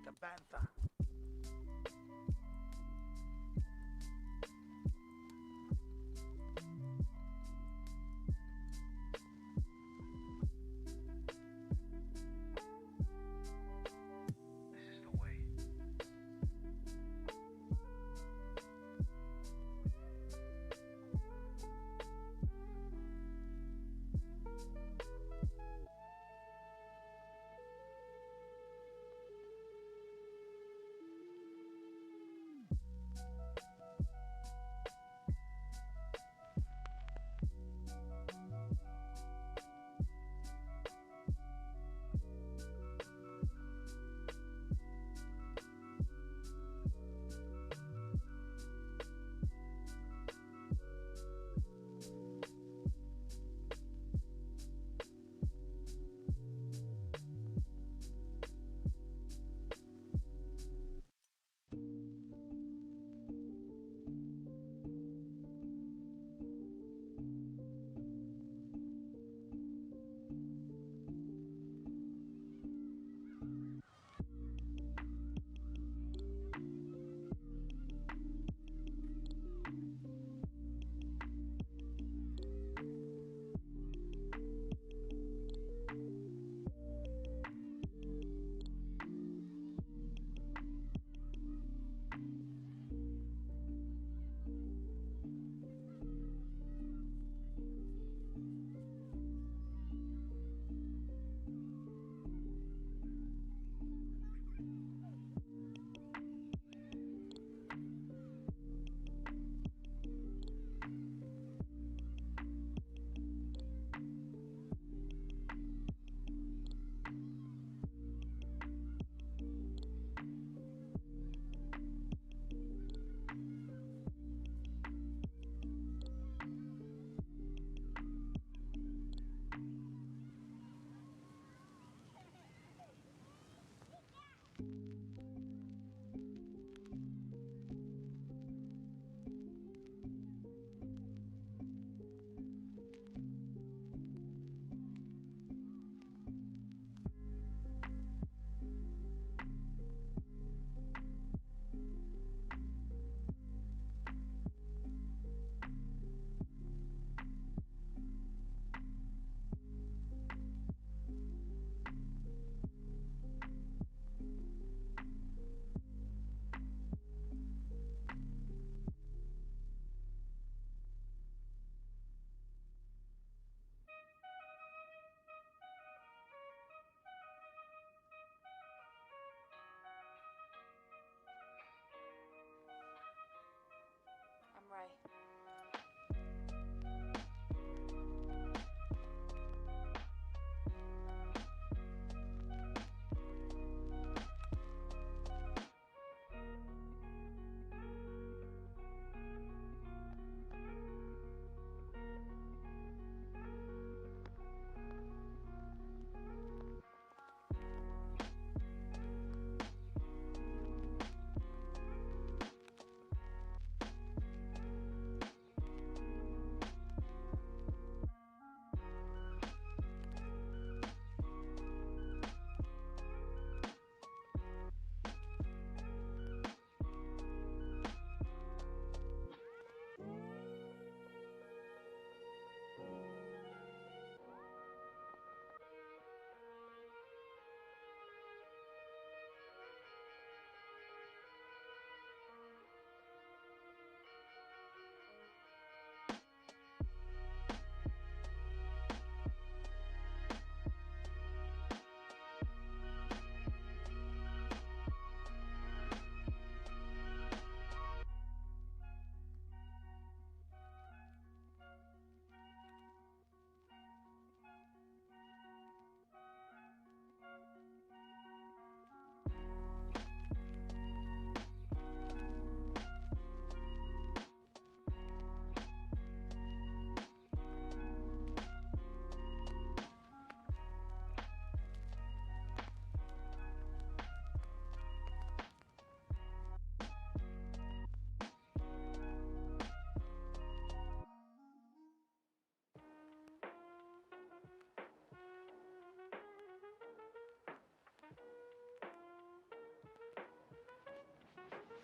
like a panther. This is the way.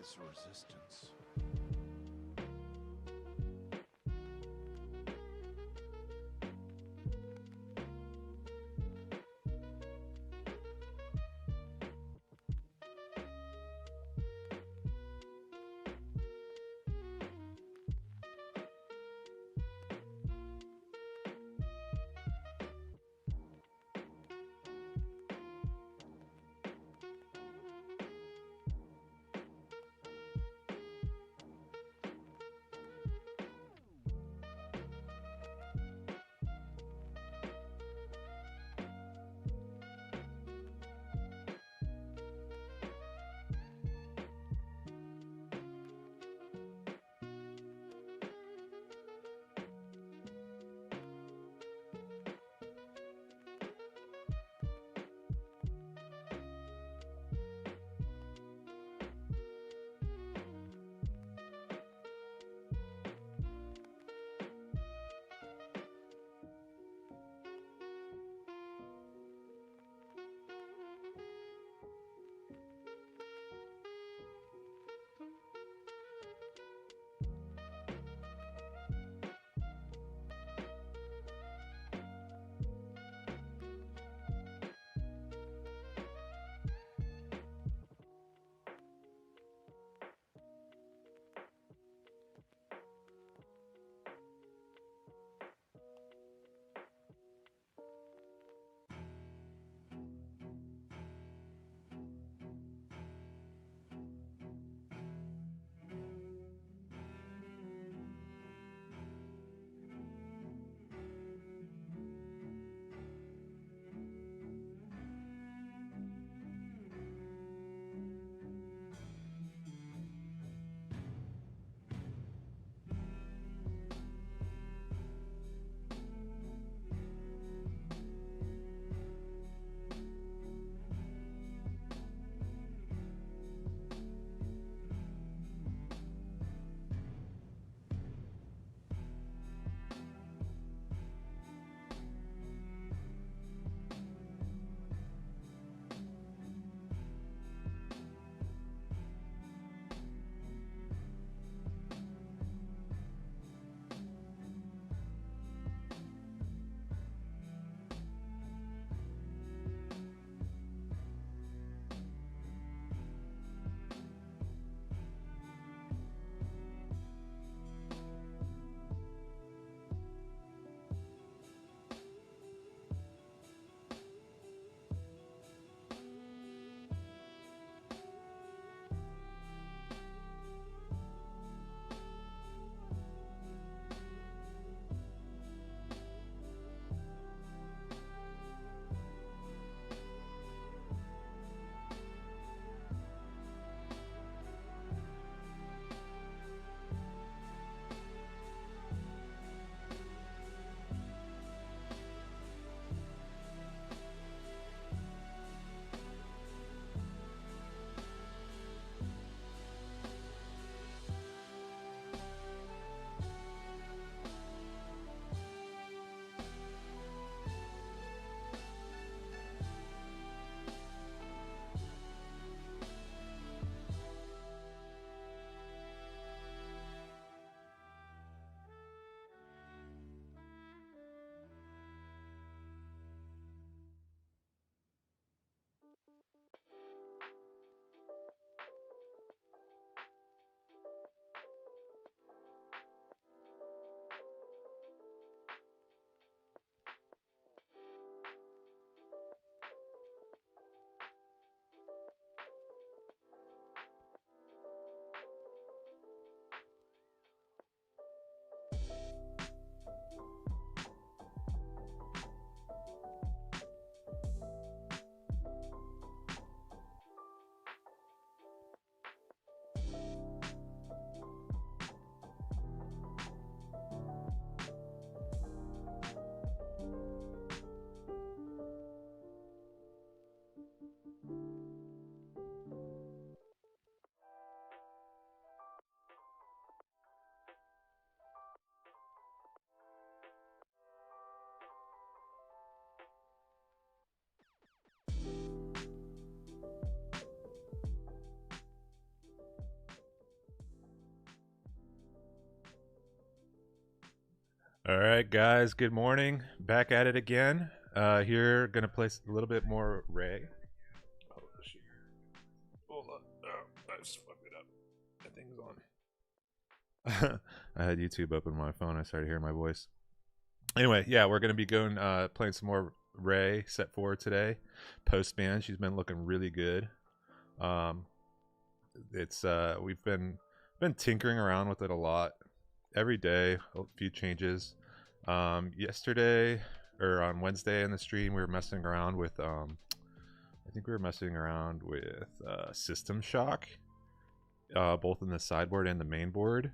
this resistance. All right, guys. Good morning. Back at it again. Here, gonna play a little bit more Rey. Oh shoot! Hold on. Oh, I just fucked it up. That thing's on. I had YouTube open on my phone. I started hearing my voice. Anyway, yeah, we're gonna be going playing some more Rey set 4 today. Post ban. She's been looking really good. Um, it's we've been tinkering around with it a lot. Every day, a few changes. Yesterday or on Wednesday in the stream, we were messing around with I think we were messing around with System Shock, both in the sideboard and the main board.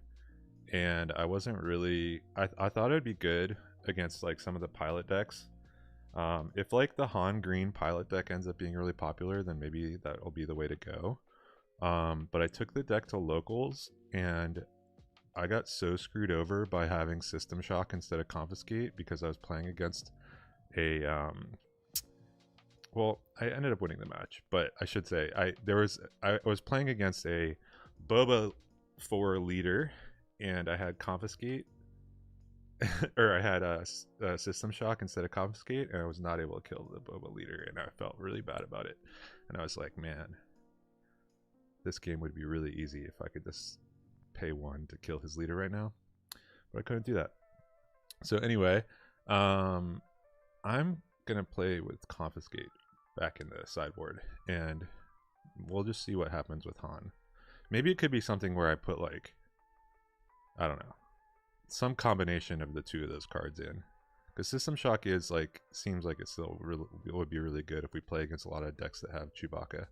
And I wasn't really. I thought it'd be good against like some of the pilot decks. If like the Han Green pilot deck ends up being really popular, then maybe that'll be the way to go. But I took the deck to locals and I got so screwed over by having System Shock instead of Confiscate because I was playing against a well, I ended up winning the match, but I should say I was playing against a Boba 4 leader and I had Confiscate or I had a System Shock instead of Confiscate, and I was not able to kill the Boba leader, and I felt really bad about it. And I was like, man, this game would be really easy if I could just pay 1 to kill his leader right now, but I couldn't do that. So anyway, I'm gonna play with Confiscate back in the sideboard, and we'll just see what happens with Han. Maybe it could be something where I put like, I don't know, some combination of the two of those cards in, because System Shock is like, seems like it still really, it would be really good if we play against a lot of decks that have Chewbacca,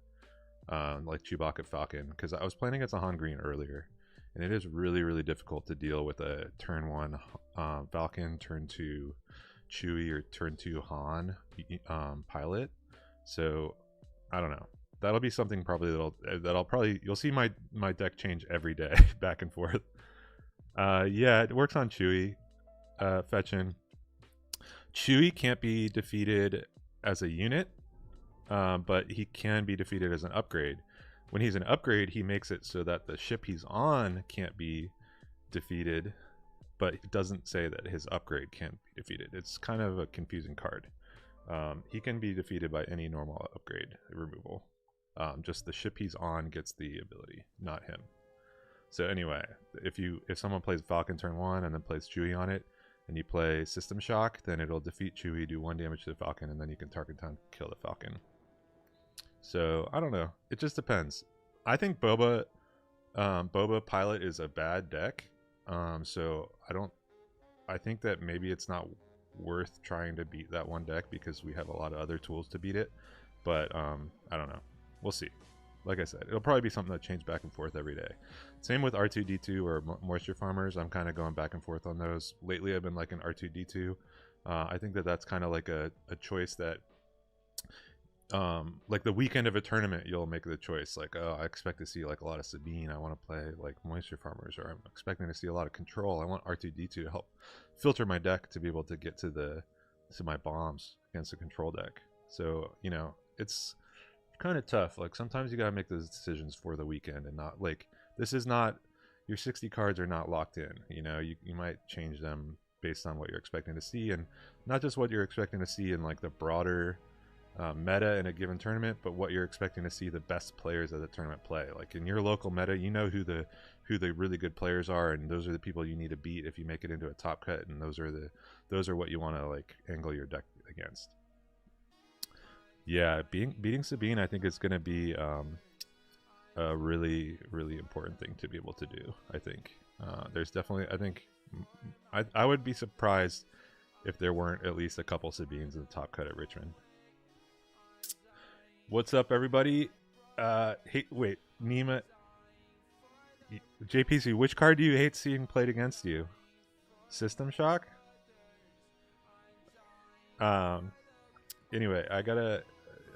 like Chewbacca Falcon, because I was playing against a Han Green earlier. And it is really, really difficult to deal with a turn 1 Falcon, turn 2 Chewie, or turn 2 Han pilot. So I don't know. That'll be something probably that'll probably, you'll see my deck change every day back and forth. Yeah, it works on Chewie. Fetching. Chewie can't be defeated as a unit, but he can be defeated as an upgrade. When he's an upgrade, he makes it so that the ship he's on can't be defeated, but it doesn't say that his upgrade can't be defeated. It's kind of a confusing card. He can be defeated by any normal upgrade removal. Just the ship he's on gets the ability, not him. So anyway, if someone plays Falcon turn 1 and then plays Chewie on it, and you play System Shock, then it'll defeat Chewie, do 1 damage to the Falcon, and then you can target time kill the Falcon. So I don't know. It just depends. I think Boba Pilot is a bad deck. So I think that maybe it's not worth trying to beat that one deck because we have a lot of other tools to beat it. But I don't know. We'll see. Like I said, it'll probably be something that changes back and forth every day. Same with R2D2 or Moisture Farmers. I'm kind of going back and forth on those. Lately, I've been liking R2D2. I think that that's kind of like a choice that, like the weekend of a tournament, you'll make the choice like, oh, I expect to see like a lot of Sabine, I want to play like Moisture Farmers, or I'm expecting to see a lot of Control, I want R2D2 to help filter my deck to be able to get to my bombs against a Control deck. So you know, it's kind of tough. Like sometimes you gotta make those decisions for the weekend, and not like, this is not, your 60 cards are not locked in. You know, you might change them based on what you're expecting to see, and not just what you're expecting to see in like the broader meta in a given tournament, but what you're expecting to see the best players of the tournament play. Like in your local meta, you know who the really good players are, and those are the people you need to beat if you make it into a top cut, and those are what you want to like angle your deck against. Yeah, beating Sabine, I think, is going to be a really, really important thing to be able to do. I think there's definitely, I think I would be surprised if there weren't at least a couple Sabines in the top cut at Richmond. What's up, everybody? Hey, wait, Nima, JPC, which card do you hate seeing played against you? System Shock? Anyway, I gotta,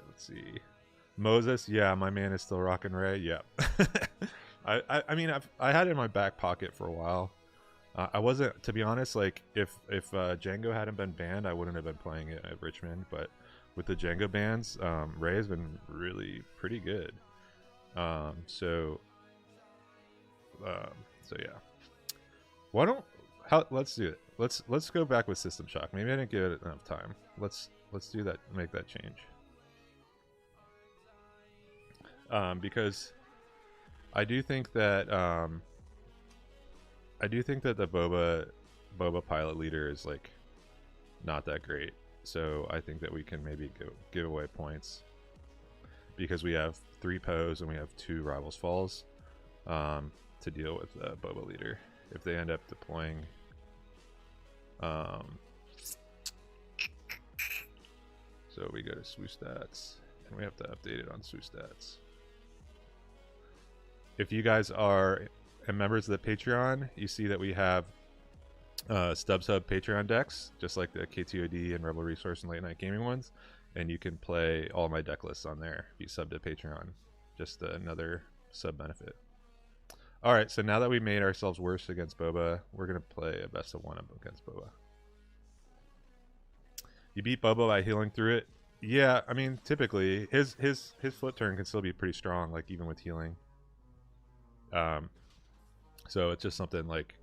let's see. Moses, yeah, my man is still rocking Rey. Yeah. I mean, I had it in my back pocket for a while. I wasn't, to be honest, like if Jango hadn't been banned, I wouldn't have been playing it at Richmond, but with the Jango bans, Rey has been really pretty good. So yeah. Why don't let's do it. Let's go back with System Shock. Maybe I didn't give it enough time. Let's do that. Make that change. Because I do think that the Boba pilot leader is like not that great. So I think that we can maybe give away points because we have 3 Poes and we have 2 Rivals Falls to deal with the Boba leader. If they end up deploying so we go to SWU stats and we have to update it on SWU stats. If you guys are members of the Patreon, you see that we have Stubbs Hub Patreon decks, just like the KTOD and Rebel Resource and Late Night Gaming ones, and you can play all my deck lists on there if you sub to Patreon. Just another sub benefit. Alright, so now that we made ourselves worse against Boba, we're going to play a best of 1 against Boba. You beat Boba by healing through it? Yeah, I mean, typically, his flip turn can still be pretty strong, like, even with healing. So it's just something, like,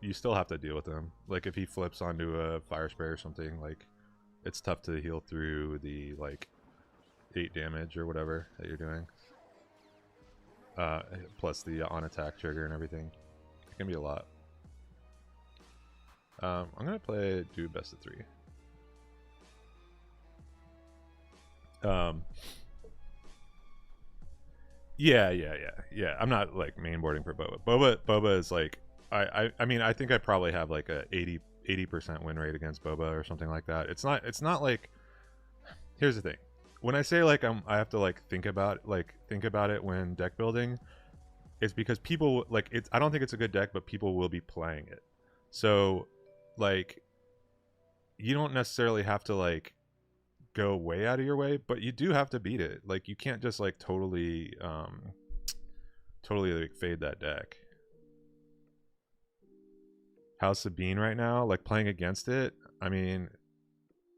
you still have to deal with him. Like, if he flips onto a fire spray or something, like, it's tough to heal through the, like, 8 damage or whatever that you're doing. Plus the on-attack trigger and everything. It can be a lot. I'm going to do best of 3. Yeah. I'm not, like, mainboarding for Boba. Boba is, like, I mean, I think I probably have, like, a 80% win rate against Boba or something like that. It's not like... Here's the thing. When I say, like, I have to, like, think about it when deck building, it's because people, like, I don't think it's a good deck, but people will be playing it. So, like, you don't necessarily have to, like, go way out of your way, but you do have to beat it. Like, you can't just, like, totally like, fade that deck. How's Sabine right now? Like, playing against it, I mean,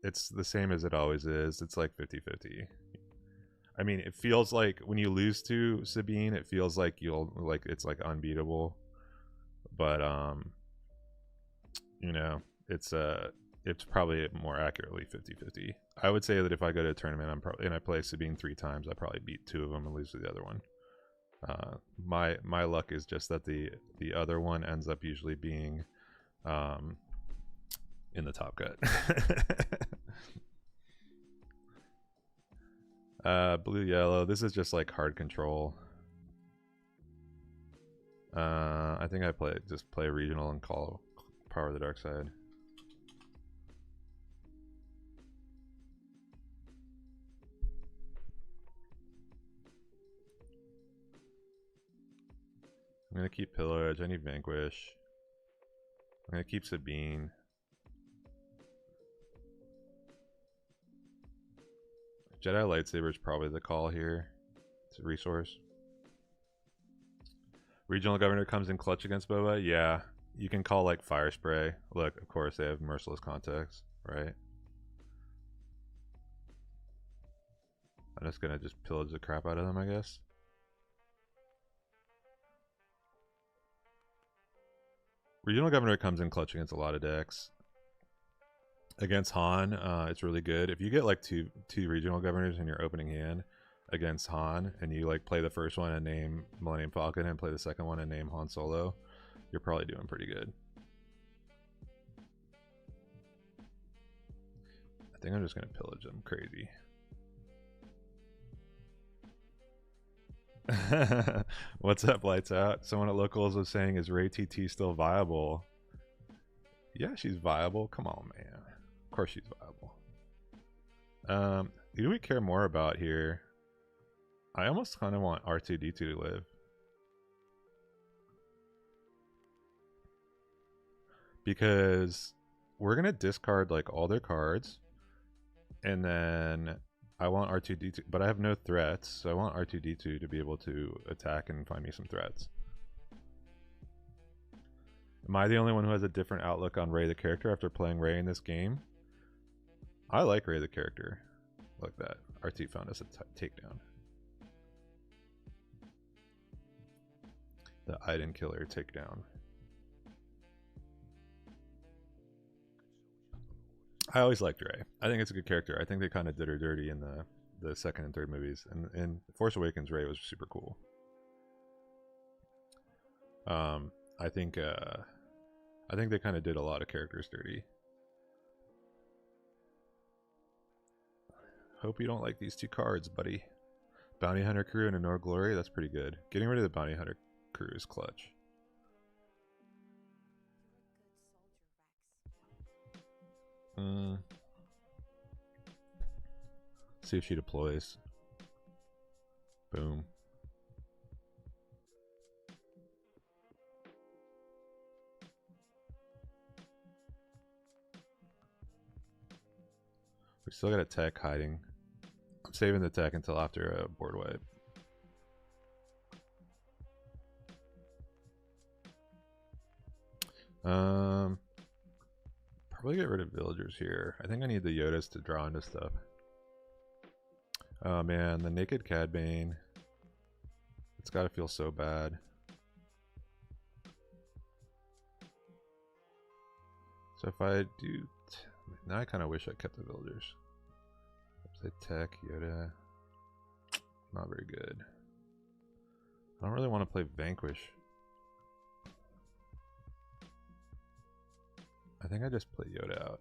it's the same as it always is. It's like 50-50. I mean, it feels like when you lose to Sabine, it feels like it's like unbeatable. But you know, it's probably more accurately 50-50. I would say that if I go to a tournament, I play Sabine 3 times, I probably beat 2 of them and lose to the other one. My luck is just that the other one ends up usually being in the top cut. Blue yellow. This is just like hard control. I think I just play regional and call power the dark side. I'm gonna keep Pillow Edge. I need Vanquish. I'm gonna keep Sabine. Jedi Lightsaber is probably the call here. It's a resource. Regional Governor comes in clutch against Boba. Yeah, you can call like Fire Spray. Look, of course they have Merciless Context, right? I'm just gonna pillage the crap out of them, I guess. Regional Governor comes in clutch against a lot of decks. Against Han, it's really good. If you get like two regional governors in your opening hand against Han, and you like play the first one and name Millennium Falcon and play the second one and name Han Solo, you're probably doing pretty good. I think I'm just gonna pillage them crazy. What's up, Lights Out? Someone at Locals was saying, is Rey TT still viable? Yeah, she's viable. Come on, man. Of course she's viable. Who do we care more about here? I almost kind of want R2-D2 to live. Because we're going to discard like all their cards. And then I want R2-D2, but I have no threats. So I want R2-D2 to be able to attack and find me some threats. Am I the only one who has a different outlook on Rey the character after playing Rey in this game? I like Rey the character. Like that. RT found us a takedown. The Iden killer takedown. I always liked Rey. I think it's a good character. I think they kind of did her dirty in the second and third movies, and in Force Awakens, Rey was super cool. I think they kind of did a lot of characters dirty. Hope you don't like these two cards, buddy. Bounty Hunter crew and Honor Glory. That's pretty good. Getting rid of the Bounty Hunter crew is clutch. See if she deploys. Boom. We still got a tech hiding. I'm saving the tech until after a board wipe. Probably get rid of villagers here. I think I need the Yodas to draw into stuff. Oh man, the naked Cad Bane. It's gotta feel so bad. So if I do... now I kind of wish I kept the villagers. Play tech, Yoda. Not very good. I don't really want to play Vanquish. I think I just play Yoda out.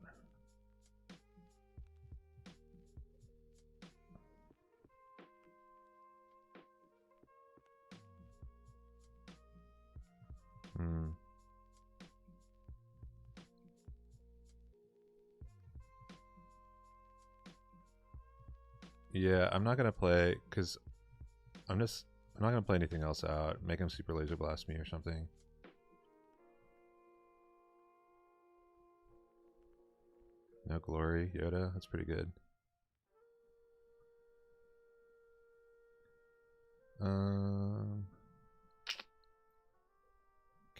Yeah, I'm not gonna play because I'm not gonna play anything else out. Make him super laser blast me or something. No glory, Yoda. That's pretty good.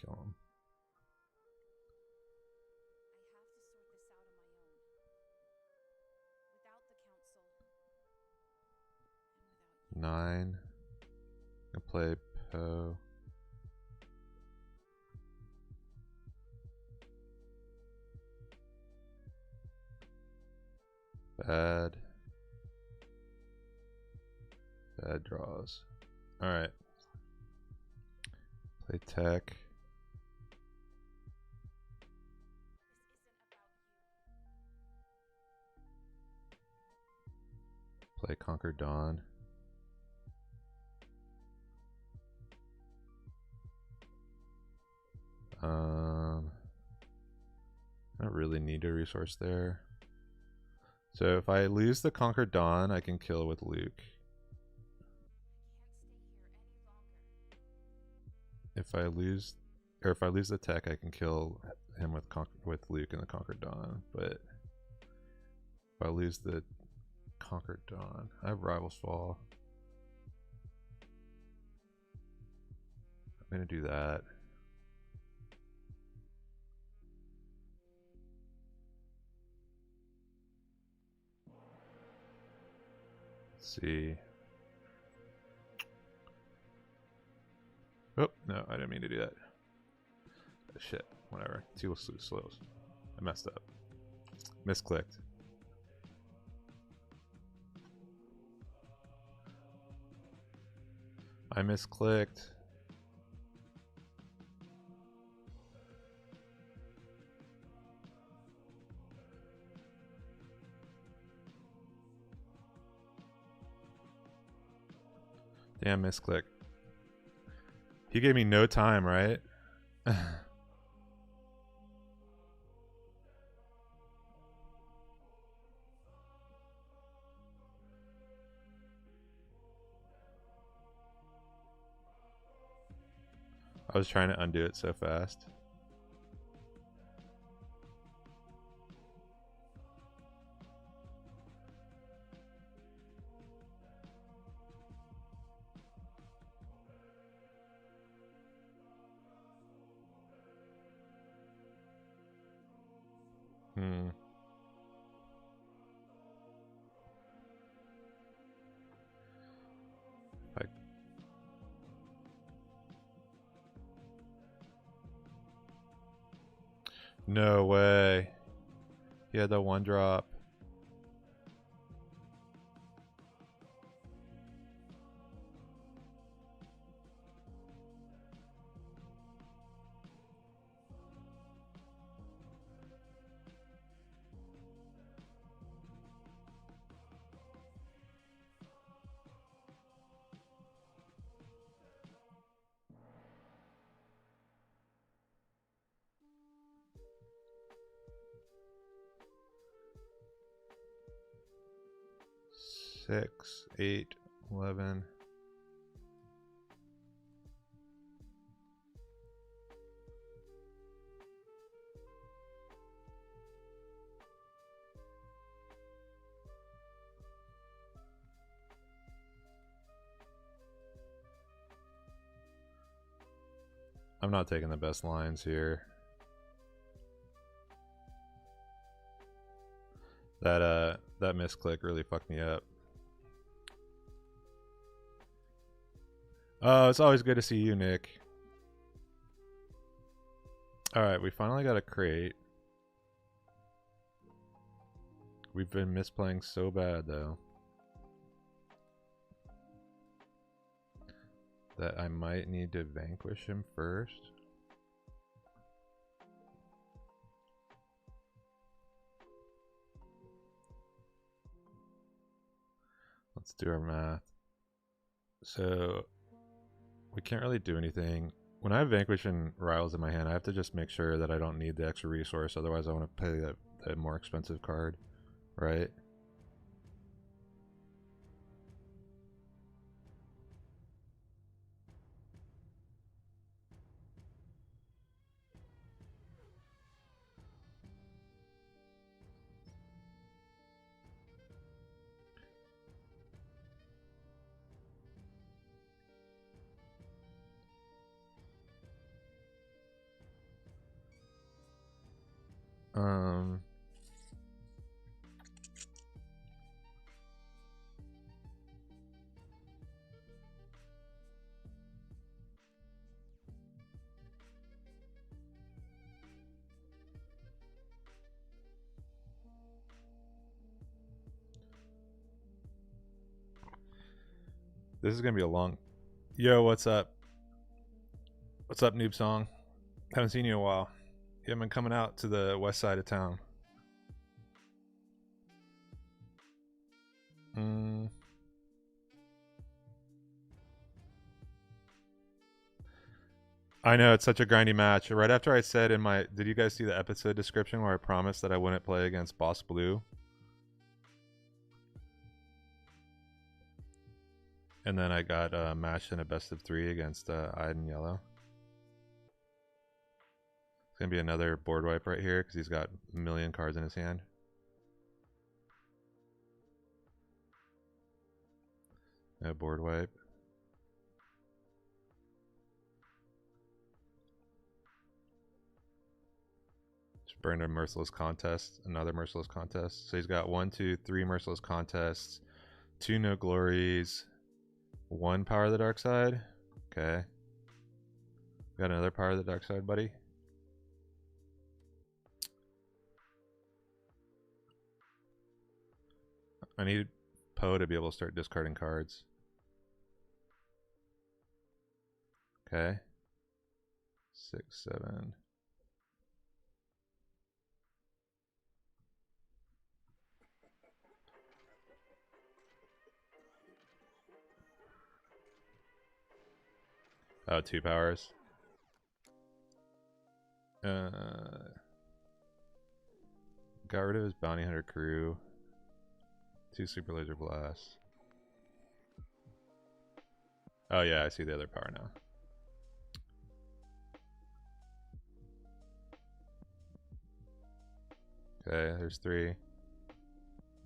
Kill him. Nine. I play Poe. Bad. Bad draws. Alright. Play tech. Play Conquer Dawn. I don't really need a resource there. So if I lose the Conquer Dawn, I can kill with Luke. If I lose the tech, I can kill him with Luke and the Conquer Dawn. But if I lose the Conquer Dawn, I have Rivals Fall. I'm gonna do that. Let's see. Oh, no, I didn't mean to do that. Shit, whatever. Two slows. I messed up. Misclicked. I misclicked. Damn, misclick. He gave me no time, right? I was trying to undo it so fast. No way. He had the 1-drop. Six, 8, 11. I'm not taking the best lines here. That misclick really fucked me up. Oh, it's always good to see you, Nick. Alright, we finally got a crate. We've been misplaying so bad, though, that I might need to vanquish him first. Let's do our math. So we can't really do anything. When I have Vanquish and Riles in my hand, I have to just make sure that I don't need the extra resource. Otherwise, I want to pay that more expensive card, right? This is gonna be a long. Yo, what's up? What's up, Noob Song? Haven't seen you in a while. You haven't been coming out to the west side of town. I know, it's such a grindy match. Right after I said in my... Did you guys see the episode description where I promised that I wouldn't play against Bossk Blue? And then I got matched in a best of 3 against Iden Yellow. It's going to be another board wipe right here because he's got a million cards in his hand. No board wipe. Just burned a merciless contest. Another merciless contest. So he's got 1, 2, 3 merciless contests. 2 no glories. 1 power of the dark side. Okay. Got another power of the dark side, buddy. I need Poe to be able to start discarding cards. Okay. 6, 7. Oh, 2 powers. Got rid of his bounty hunter crew. 2 super laser blasts. Oh yeah, I see the other power now. Okay, there's 3. I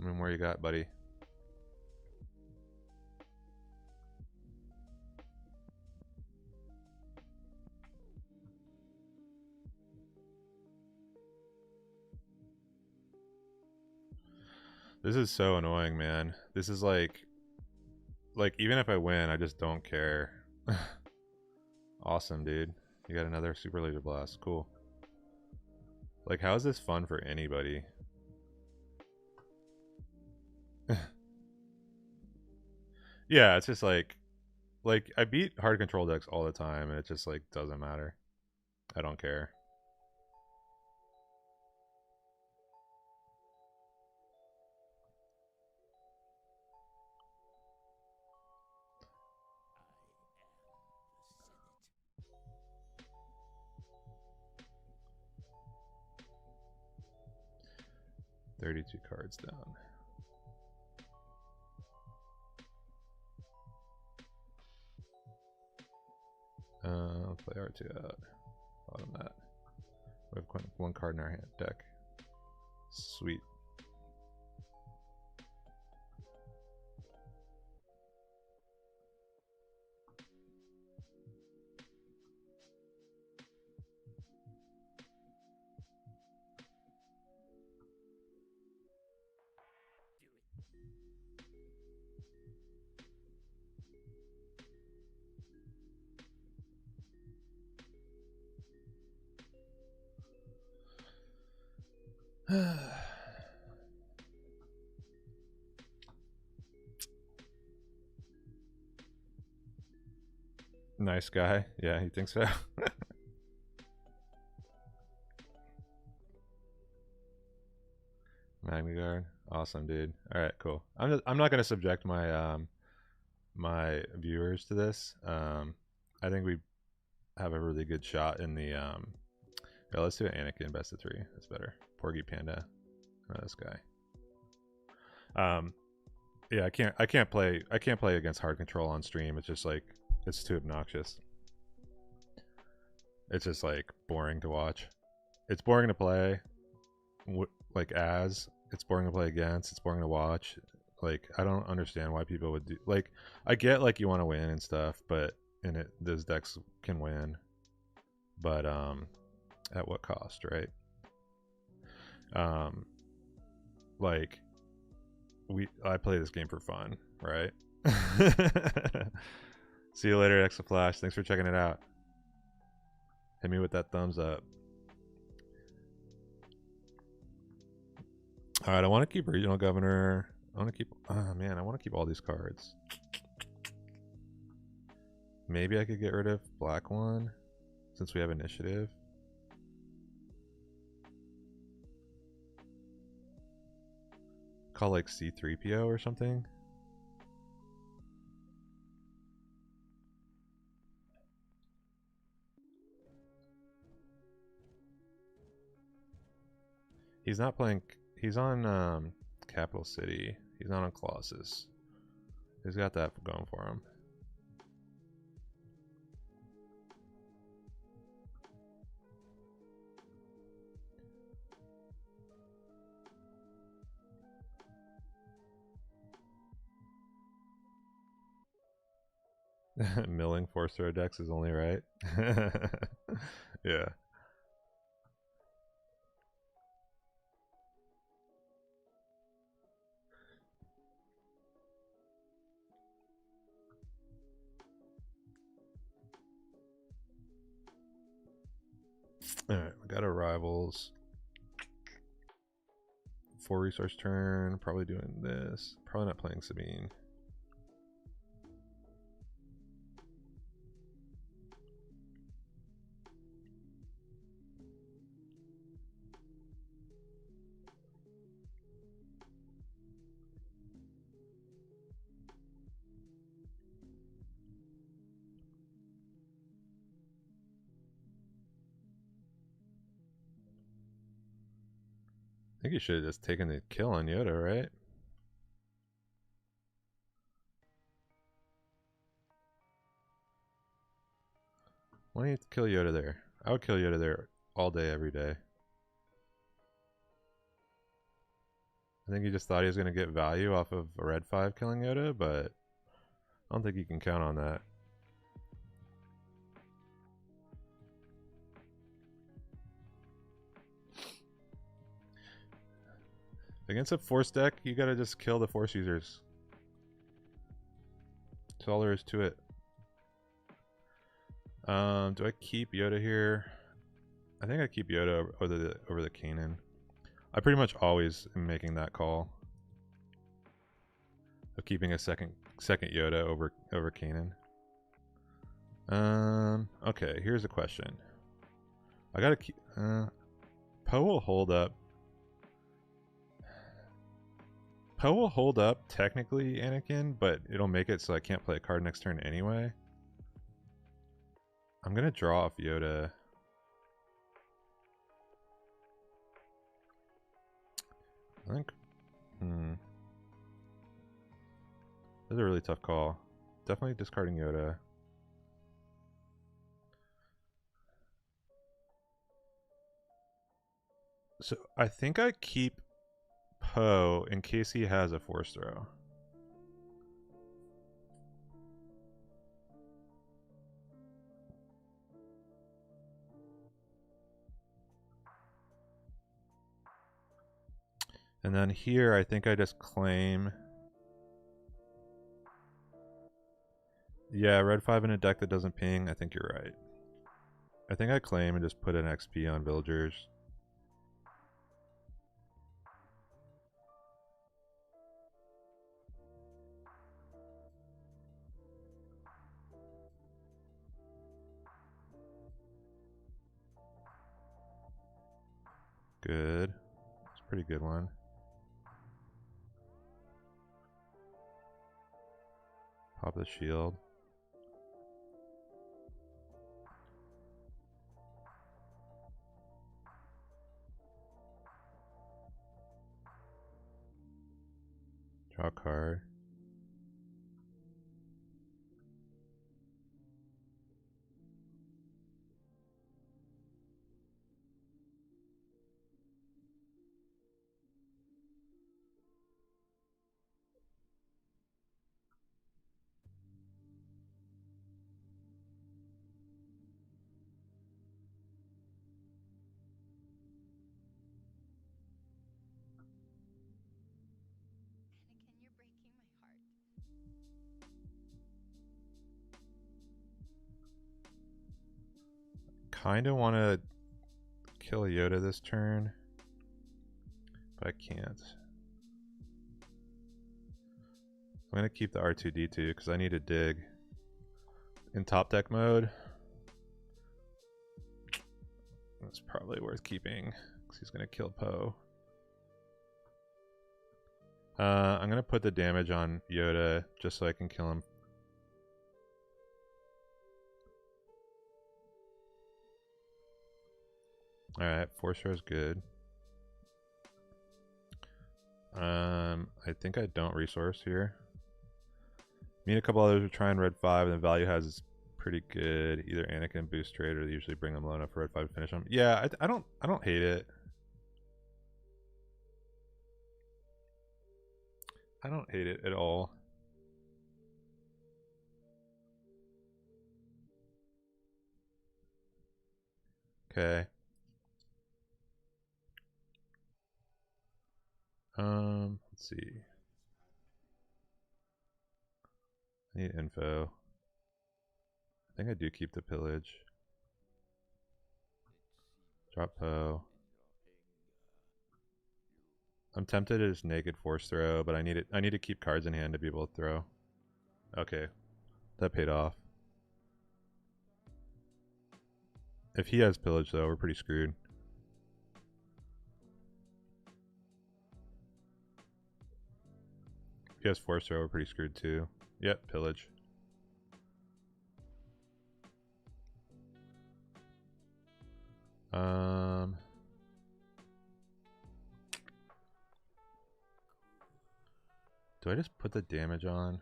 mean, where you got, buddy? This is so annoying, man. This is like even if I win, I just don't care. Awesome, dude. You got another super laser blast. Cool. Like, how is this fun for anybody? Yeah, it's just like I beat hard control decks all the time, and it just like doesn't matter. I don't care. $32 cards down. Play R2 out. Bottom that. We have one card in our hand deck. Sweet. Nice guy. Yeah, he thinks so. Magnagard. Awesome, dude. All right, cool. I'm not gonna subject my my viewers to this. I think we have a really good shot in the yeah, let's do an Anakin best of 3. That's better. Porgy Panda. Oh, this guy. Yeah, I can't play against hard control on stream. It's just like it's too obnoxious. It's just like boring to watch. It's boring to play like as. It's boring to play against. It's boring to watch. Like I don't understand why people would do like I get like you want to win and stuff, but those decks can win. But at what cost, right? Like I play this game for fun, right? See you later, Exaflash. Thanks for checking it out. Hit me with that thumbs up. All right, I want to keep regional governor. I want to keep. Oh man, I want to keep all these cards. Maybe I could get rid of black one since we have initiative. Call like C3PO or something. He's not playing. He's on Capital City. He's not on Colossus. He's got that going for him. Milling force throw decks is only right. Yeah. Alright, we got our rivals. 4 resource turn. Probably doing this. Probably not playing Sabine. I think you should have just taken the kill on Yoda, right? Why don't you kill Yoda there? I would kill Yoda there all day, every day. I think he just thought he was going to get value off of a red 5 killing Yoda, but I don't think you can count on that. Against a force deck, you gotta just kill the force users. That's all there is to it. Do I keep Yoda here? I think I keep Yoda over the Kanan. I pretty much always am making that call. of keeping a second Yoda over Kanan. Okay, here's a question. I gotta keep. Poe will hold up. Poe will hold up technically, Anakin, but it'll make it so I can't play a card next turn anyway. I'm gonna draw off Yoda. I think. This is a really tough call. Definitely discarding Yoda. So I think I keep Poe in case he has a force throw. And then here I think I just claim. Yeah, red 5 in a deck that doesn't ping. I think you're right. I think I claim and just put an XP on villagers. Good. It's a pretty good one. Pop the shield. Draw a card. Kinda want to kill Yoda this turn, but I can't. I'm gonna keep the R2-D2 because I need to dig. In top deck mode, that's probably worth keeping because he's gonna kill Poe. I'm gonna put the damage on Yoda just so I can kill him. Alright, force throw is good. I think I don't resource here. Me and a couple others are trying red 5, and the value has is pretty good. Either Anakin boost trade, or they usually bring them low enough for red 5 to finish them. Yeah, I don't hate it. I don't hate it at all. Okay. Let's see. I need info. I think I do keep the pillage. Drop Poe. I'm tempted to just naked force throw, but I need to keep cards in hand to be able to throw. Okay. That paid off. If he has pillage though, we're pretty screwed. If he has force throw, we're pretty screwed too. Yep, pillage. Do I just put the damage on?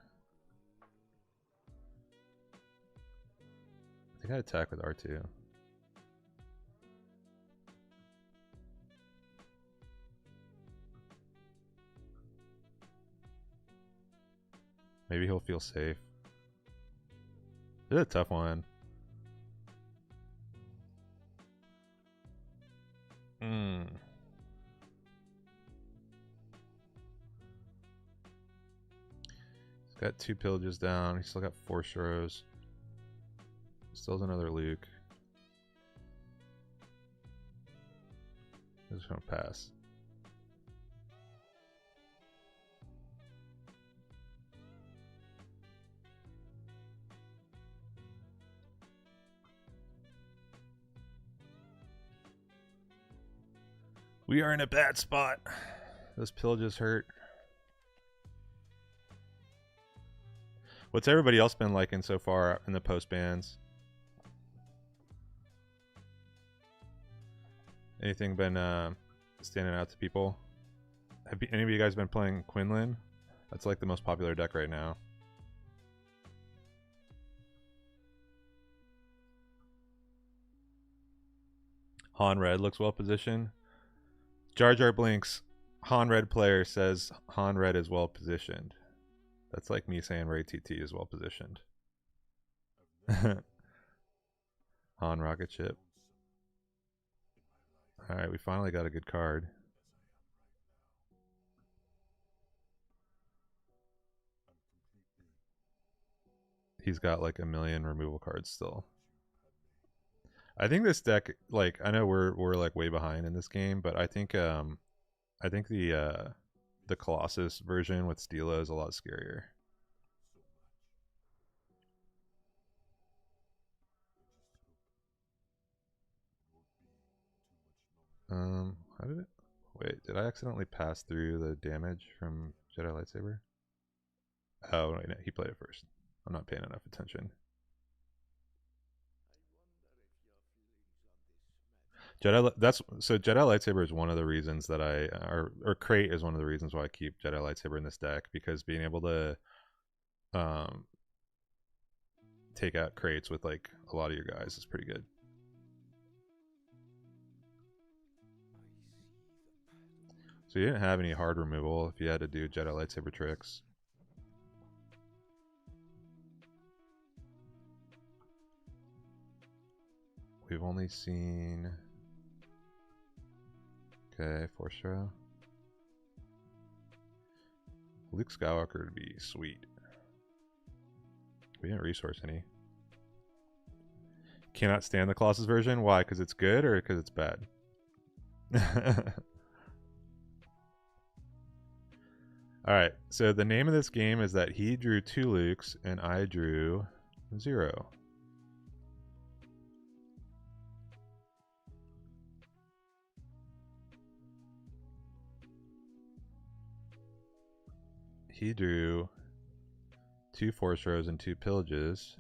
I think I attack with R2. Maybe he'll feel safe. This is a tough one. He's got 2 pillages down. He's still got 4 throws. Still has another Luke. I'm just gonna pass. We are in a bad spot. Those pillages hurt. What's everybody else been liking so far in the post bans? Anything been standing out to people? Have any of you guys been playing Quinnlan? That's like the most popular deck right now. Han Red looks well positioned. Jar Jar Blinks. Han Red player says Han Red is well positioned. That's like me saying Ray TT is well positioned. Han Rocket Ship. Alright, we finally got a good card. He's got like a million removal cards still. I think this deck, like, I know we're like way behind in this game, but I think the Colossus version with Stilo is a lot scarier. How did it? Wait, did I accidentally pass through the damage from Jedi Lightsaber? Oh, wait, no, he played it first. I'm not paying enough attention. Jedi Lightsaber is one of the reasons that or Crate is one of the reasons why I keep Jedi Lightsaber in this deck, because being able to take out crates with like a lot of your guys is pretty good. So you didn't have any hard removal if you had to do Jedi Lightsaber tricks. We've only seen... Okay, Force Throw. Luke Skywalker would be sweet. We didn't resource any. Cannot stand the Colossus version. Why? Because it's good or because it's bad? Alright, so the name of this game is that he drew 2 Lukes and I drew 0. He drew 2 Force Throws and 2 Pillages,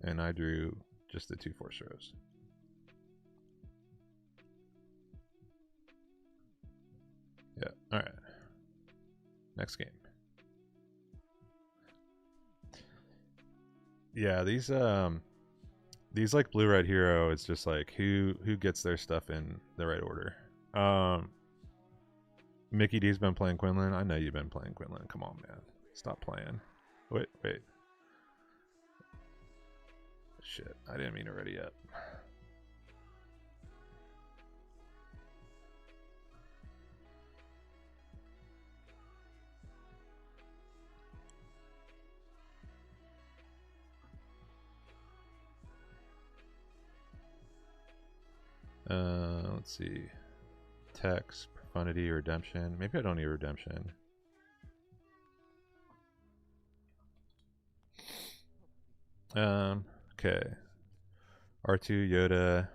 and I drew just the 2 Force Throws. Yeah, alright. Next game. Yeah, these like Blue Red Hero, it's just like who gets their stuff in the right order. Mickey D's been playing Quinnlan. I know you've been playing Quinnlan. Come on, man. Stop playing. Wait. Shit, I didn't mean to ready yet. Let's see. Text, Profundity, Redemption. Maybe I don't need Redemption. Okay. R2, Yoda.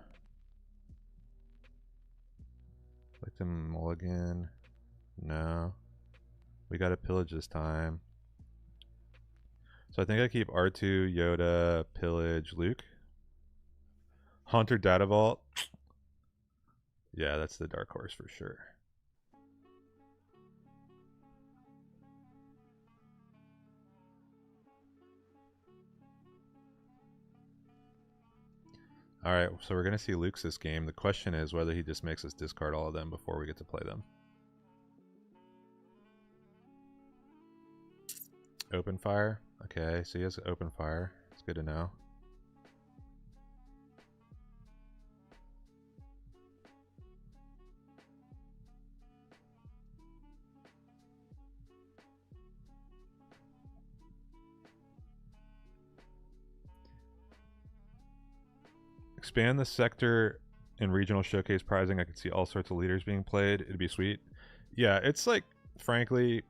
Like the mulligan. No. We got a pillage this time. So I think I keep R2, Yoda, pillage, Luke. Haunter Data Vault. Yeah, that's the dark horse for sure. Alright, so we're going to see Luke's this game. The question is whether he just makes us discard all of them before we get to play them. Open fire. Okay, so he has open fire. It's good to know. Expand the sector and regional showcase prizing. I could see all sorts of leaders being played. It'd be sweet. Yeah, it's like frankly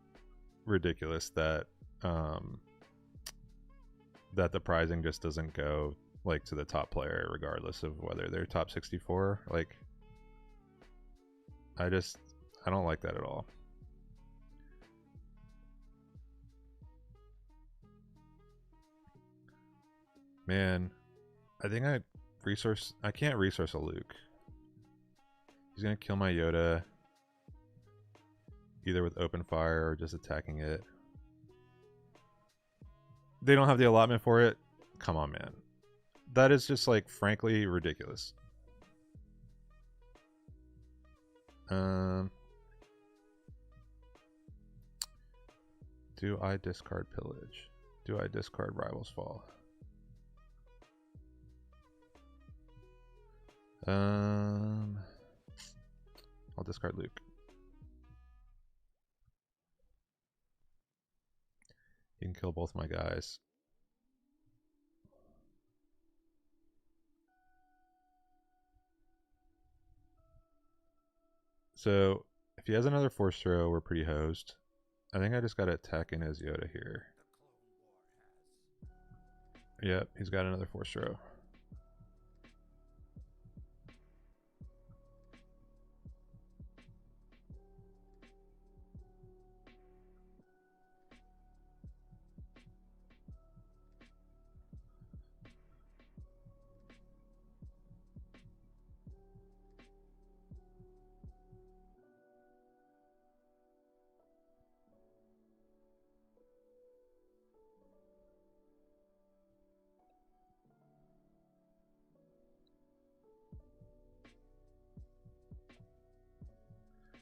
ridiculous that that the prizing just doesn't go like to the top player regardless of whether they're top 64. Like I don't like that at all. Man, I think I can't resource a Luke. He's gonna kill my Yoda either with open fire or just attacking it. They don't have the allotment for it? Come on, man. That is just, like, frankly ridiculous. Do I discard Pillage? Do I discard Rival's Fall? I'll discard Luke. You can kill both my guys. So, if he has another Force Throw, we're pretty hosed. I think I just gotta attack in as Yoda here. Yep, he's got another Force Throw.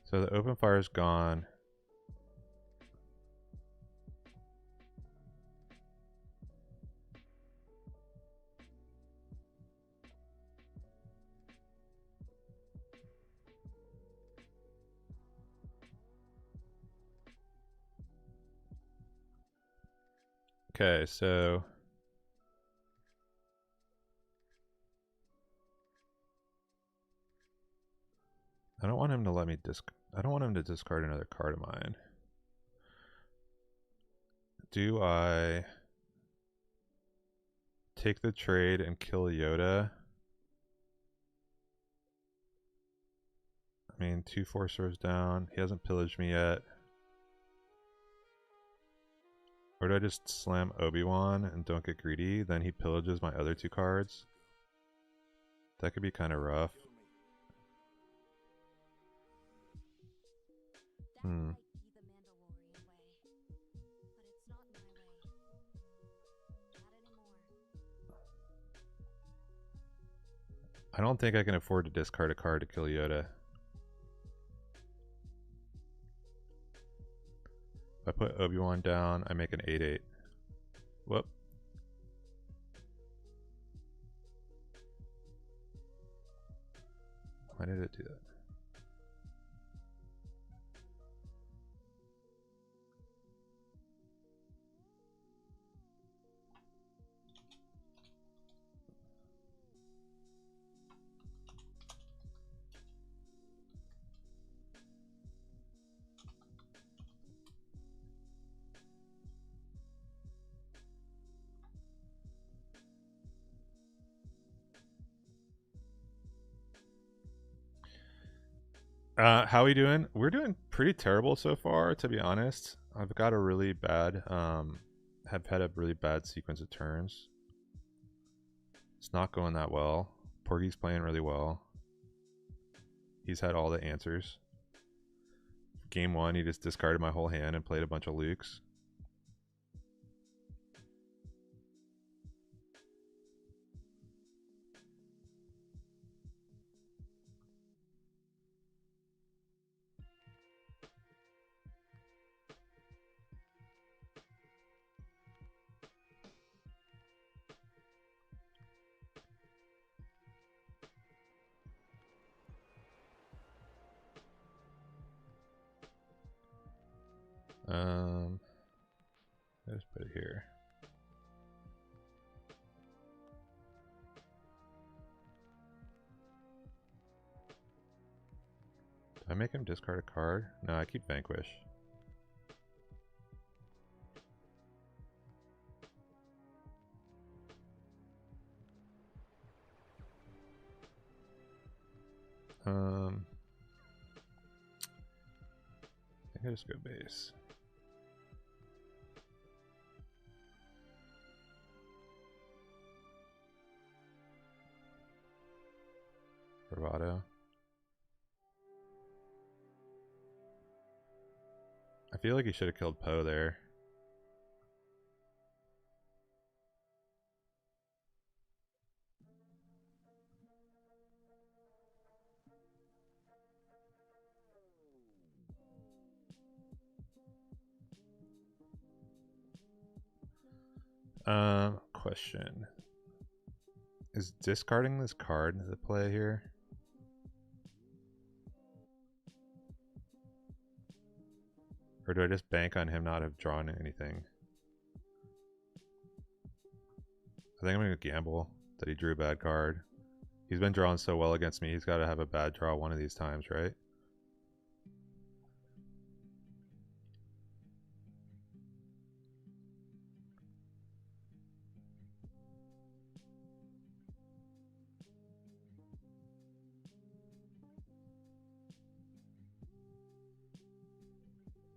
So the open fire is gone. Okay, so I don't want him to let me I don't want him to discard another card of mine. Do I take the trade and kill Yoda? I mean, 2 Force Throws down. He hasn't pillaged me yet. Or do I just slam Obi-Wan and don't get greedy? Then he pillages my other 2 cards. That could be kind of rough. I don't think I can afford to discard a card to kill Yoda. If I put Obi-Wan down, I make an 8/8. Whoop. Why did it do that? How we doing? We're doing pretty terrible so far, to be honest. I've got a really bad, have had a really bad sequence of turns. It's not going that well. Porgy's playing really well. He's had all the answers. Game 1, he just discarded my whole hand and played a bunch of Lukes. Let's put it here. Did I make him discard a card? No, I keep Vanquish. Just go base. Bravado. I feel like he should have killed Poe there. Question. Is discarding this card the play here? Or do I just bank on him not have drawn anything? I think I'm going to gamble that he drew a bad card. He's been drawing so well against me, he's got to have a bad draw one of these times, right?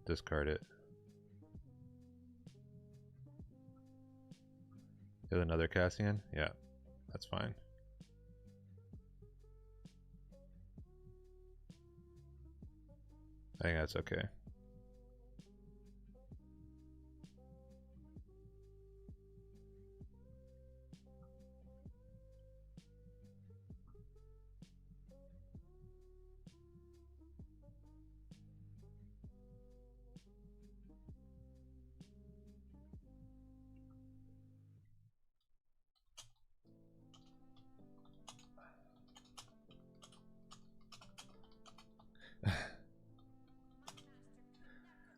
Discard it. Get another Cassian? Yeah, that's fine. I think that's okay.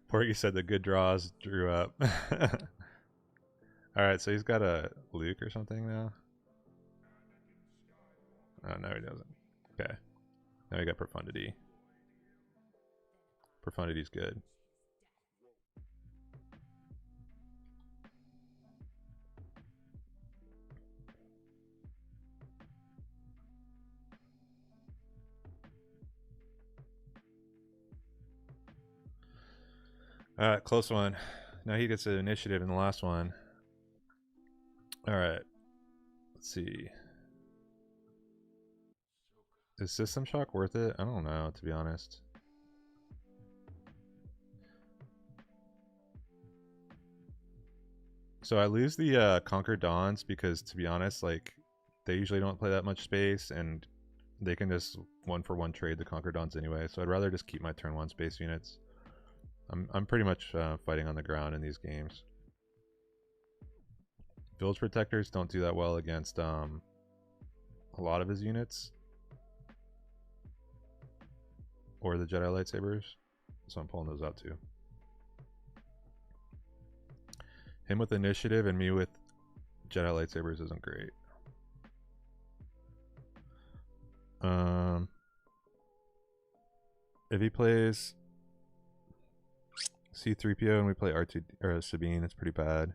Porky said the good draws drew up. Alright, so he's got a Luke or something now? Oh, no, he doesn't. Okay. Now we got Profundity. Profundity's good. Alright, close one. Now he gets an initiative in the last one. Alright. Let's see. Is System Shock worth it? I don't know, to be honest. So I lose the Conquer Dawns because, to be honest, like, they usually don't play that much space, and they can just one-for-one trade the Conquer Dawns anyway, so I'd rather just keep my turn 1 space units. I'm pretty much fighting on the ground in these games. Village Protectors don't do that well against a lot of his units. Or the Jedi Lightsabers. So I'm pulling those out too. Him with initiative and me with Jedi Lightsabers isn't great. If he plays C-3PO and we play R2 or Sabine, it's pretty bad.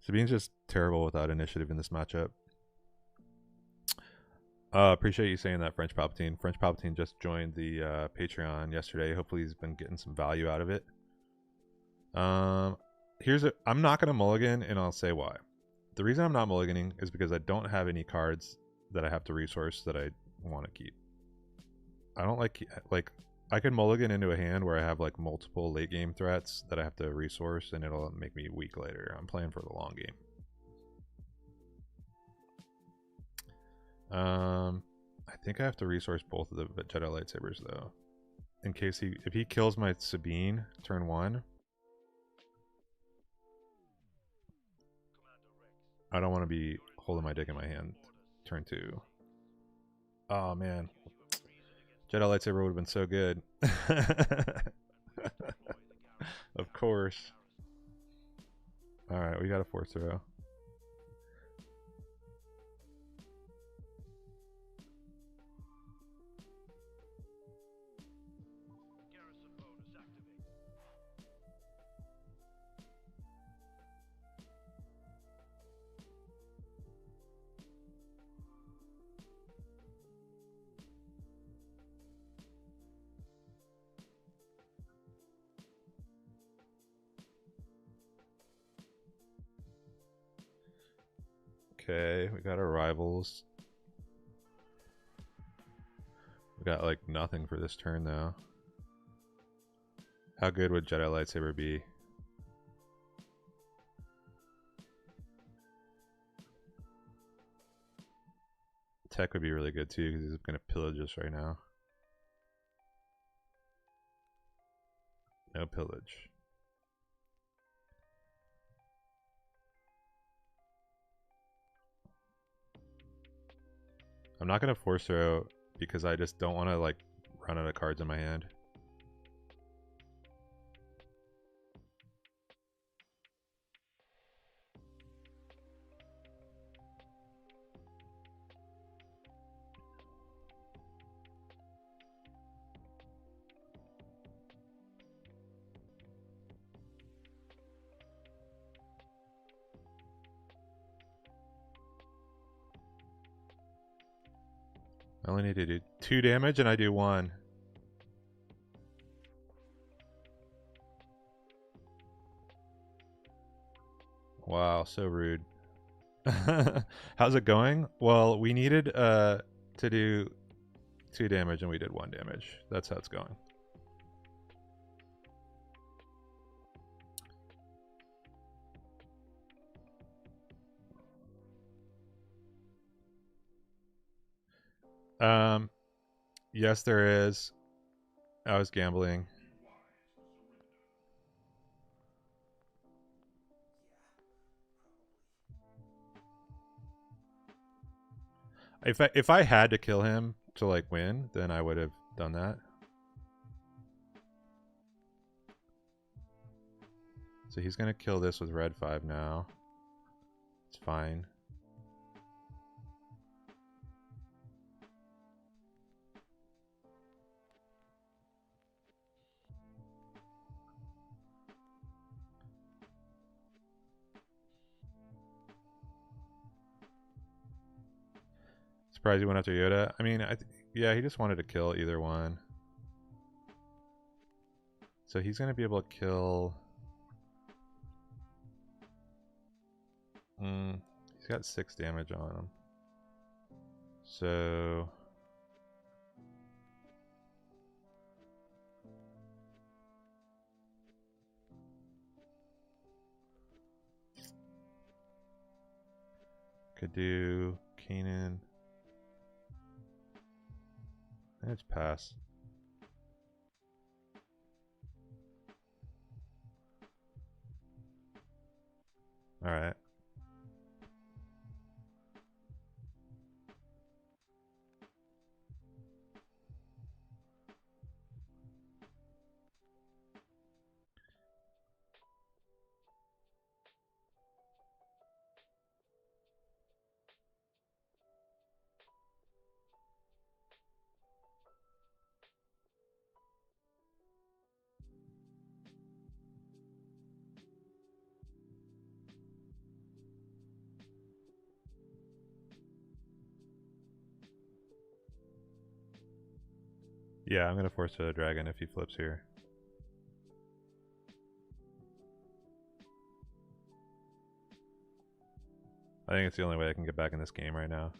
Sabine's just terrible without initiative in this matchup. Appreciate you saying that, French Palpatine. French Palpatine just joined the Patreon yesterday. Hopefully he's been getting some value out of it. I'm not going to mulligan, and I'll say why. The reason I'm not mulliganing is because I don't have any cards that I have to resource that I want to keep. I don't like I could mulligan into a hand where I have like multiple late game threats that I have to resource, and it'll make me weak later. I'm playing for the long game. I think I have to resource both of the Jedi Lightsabers though, in case if he kills my Sabine turn 1. I don't want to be holding my dick in my hand turn 2. Oh man, Jedi Lightsaber would have been so good. Of course. Alright, we got a 4th throw. Okay, we got our rivals. We got like nothing for this turn though. How good would Jedi lightsaber be? Tech would be really good too because he's gonna pillage us right now. No pillage. I'm not gonna force throw because I just don't want to like run out of cards in my hand. I only need to do 2 damage and I do 1. Wow, so rude. How's it going? Well, we needed to do 2 damage and we did 1 damage. That's how it's going. Yes, there is. I was gambling. If I had to kill him to like win, then I would have done that. So he's gonna kill this with red 5 now. It's fine. Surprised he went after Yoda. I mean, yeah, he just wanted to kill either one. So he's gonna be able to kill. He's got 6 damage on him. So could do Kanan. And it's pass. All right. Yeah, I'm gonna force a dragon if he flips here. I think it's the only way I can get back in this game right now.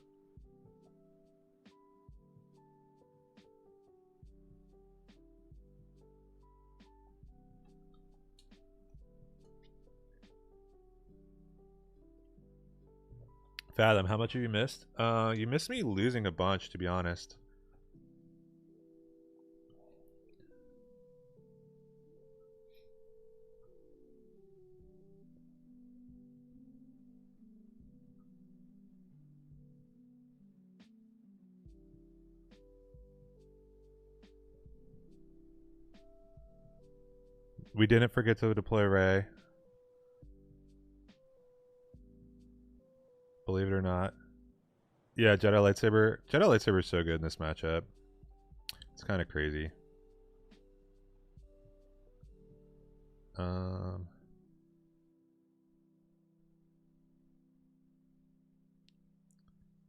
Fathom, how much have you missed? You missed me losing a bunch, to be honest. We didn't forget to deploy Rey. Believe it or not. Yeah, Jedi lightsaber. Jedi lightsaber is so good in this matchup. It's kind of crazy. I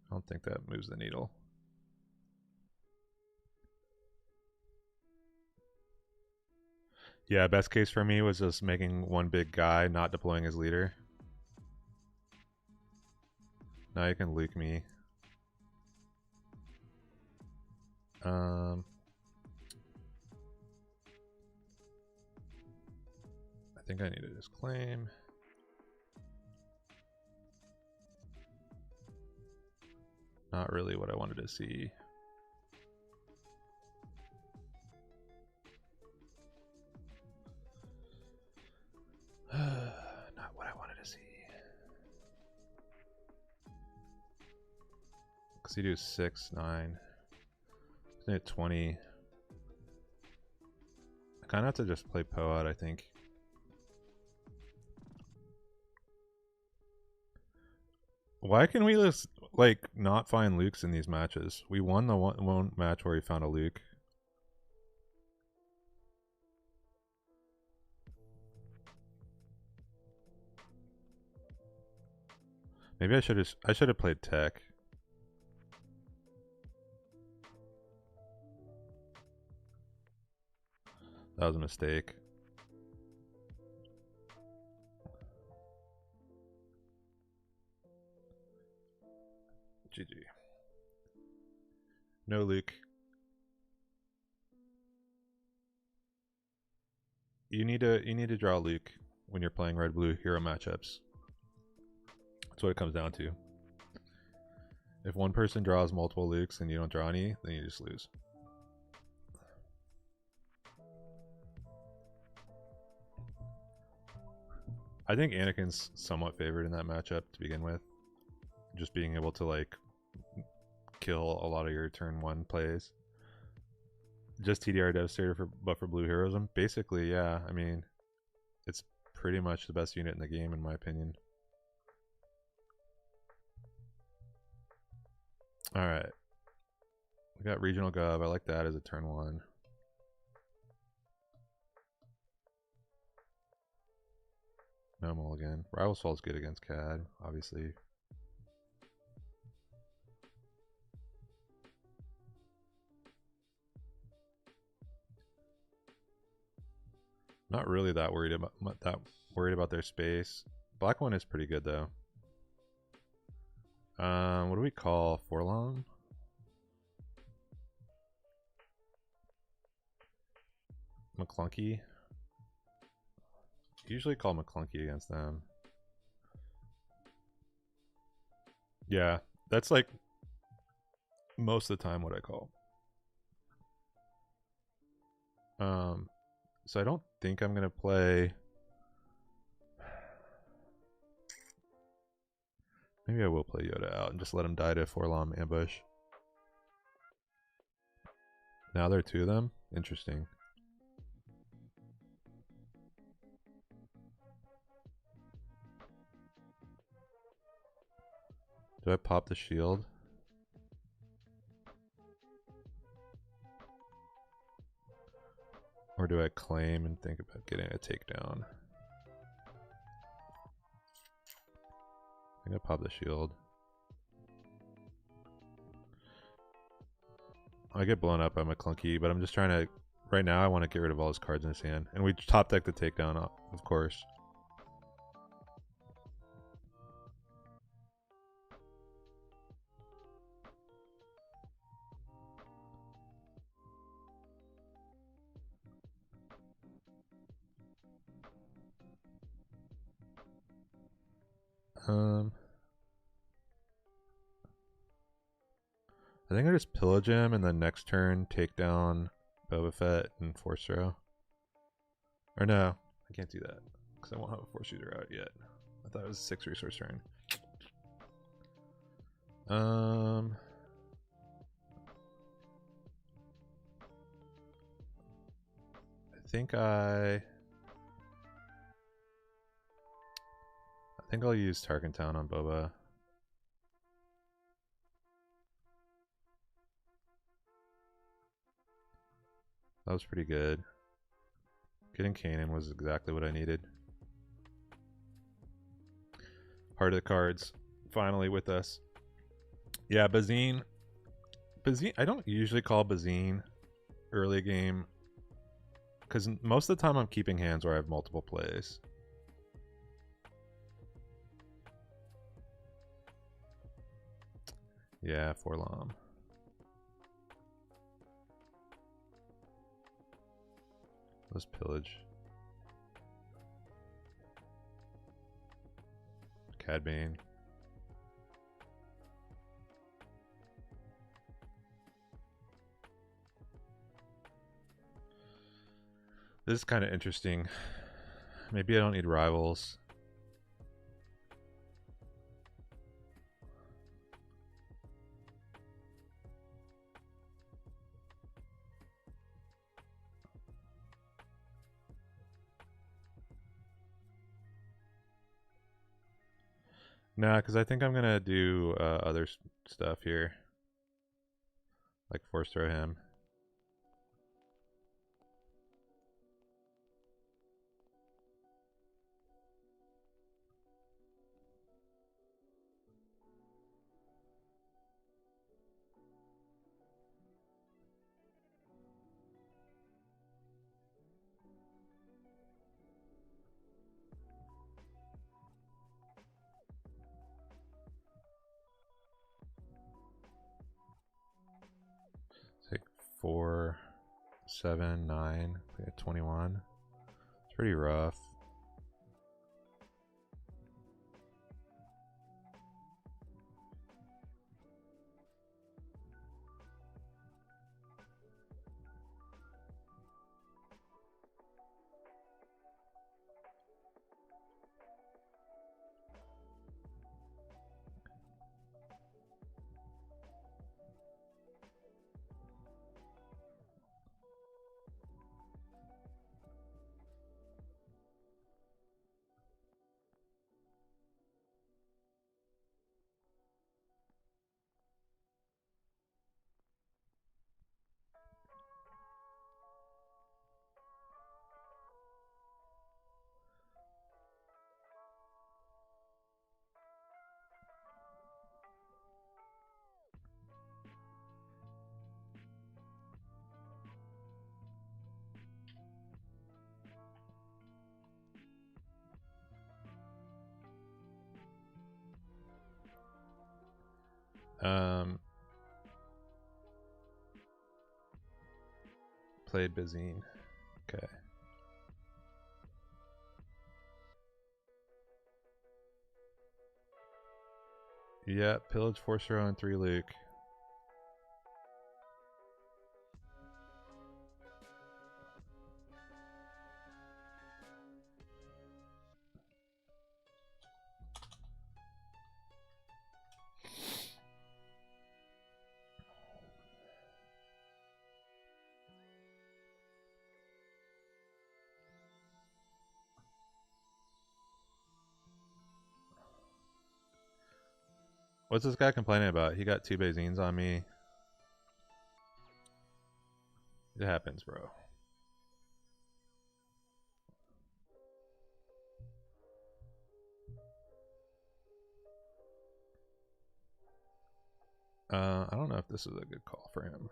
don't think that moves the needle. Yeah, best case for me was just making one big guy, not deploying his leader. Now you can Luke me. I think I need to just claim. Not really what I wanted to see. Not what I wanted to see. Because you do 6, 9. I need 20. I kind of have to just play Poe out, I think. Why can we just, like, not find Lukes in these matches? We won the one match where we found a Luke. Maybe I should have played Tech. That was a mistake. GG. No Luke. You need to draw Luke when you're playing red blue hero matchups. That's what it comes down to. If one person draws multiple Lukes and you don't draw any, then you just lose. I think Anakin's somewhat favored in that matchup to begin with. Just being able to, like, kill a lot of your turn 1 plays. Just TDR Devastator but for blue heroism? Basically, yeah. I mean, it's pretty much the best unit in the game in my opinion. Alright. We got Regional Gov. I like that as a turn 1. No mulligan. Rival's Fall's good against CAD, obviously. Not really that worried about their space. Black one is pretty good though. What do we call Forlong? McClunky. Usually call McClunky against them. Yeah, that's like most of the time what I call. So I don't think I'm gonna play. Maybe I will play Yoda out and just let him die to Forlom ambush. Now there are 2 of them? Interesting. Do I pop the shield? Or do I claim and think about getting a takedown? I think I pop the shield. I get blown up by McClunky, but I'm just trying to... Right now I want to get rid of all his cards in his hand. And we top deck the takedown, of course. I think I just pillage him and then next turn take down Boba Fett and force throw. Or no, I can't do that because I won't have a force user out yet. I thought it was a 6 resource turn. I think I'll use Tarkentown on Boba. That was pretty good. Getting Kanan was exactly what I needed. Heart of the cards, finally with us. Yeah, Bazine. I don't usually call Bazine early game because most of the time I'm keeping hands where I have multiple plays. Yeah, Forlom. Let's pillage. Cad Bane. This is kind of interesting. Maybe I don't need rivals. Nah, because I think I'm gonna do other stuff here, like force throw him. Take 4, 7, 9, we got 21. It's pretty rough. Played Bazine. Okay. Yeah, pillage, force throw, and 3 Luke. What's this guy complaining about? He got 2 Bazines on me. It happens, bro. I don't know if this is a good call for him.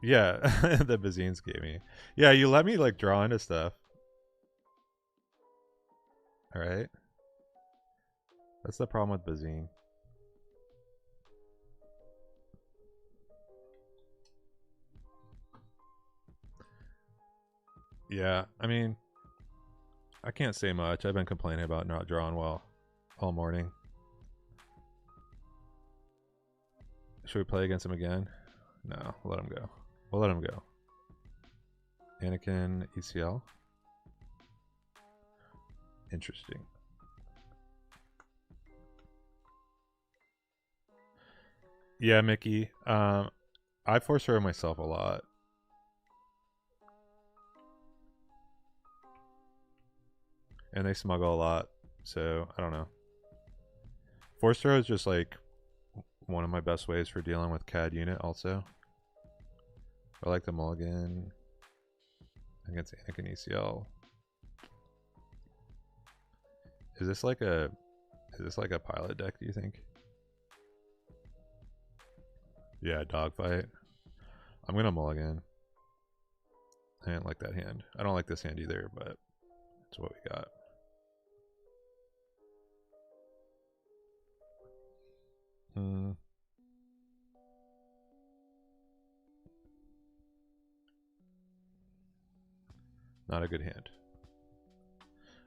Yeah, the Bazines gave me. Yeah, you let me like draw into stuff. Alright. That's the problem with Bazine. Yeah, I mean, I can't say much. I've been complaining about not drawing well all morning. Should we play against him again? No, we'll let him go. We'll let him go. Anakin ECL. Interesting. Yeah, Mickey. I force throw myself a lot. And they smuggle a lot, so I don't know. Force throw is just like one of my best ways for dealing with CAD unit also. I like the mulligan against Anakin ECL. Is this like a pilot deck, do you think? Yeah, dogfight. I'm gonna mulligan. I didn't like that hand. I don't like this hand either, but it's what we got. Not a good hand.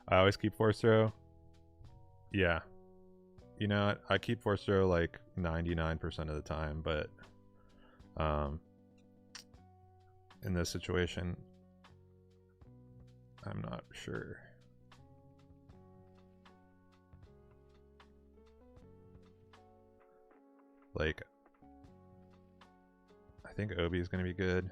I always keep force throw. Yeah. You know, I keep force throw like 99% of the time, but in this situation, I'm not sure. Like, I think Obi is going to be good.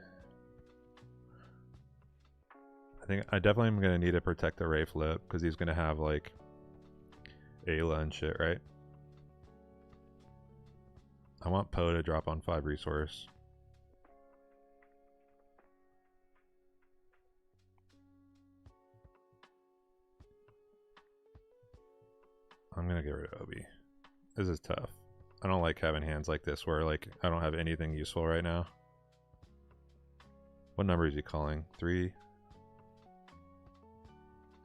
I definitely am going to need to protect the Rey flip because he's going to have like Ayla and shit, right? I want Poe to drop on 5 resource. I'm going to get rid of Obi. This is tough. I don't like having hands like this where like I don't have anything useful right now. What number is he calling? 3?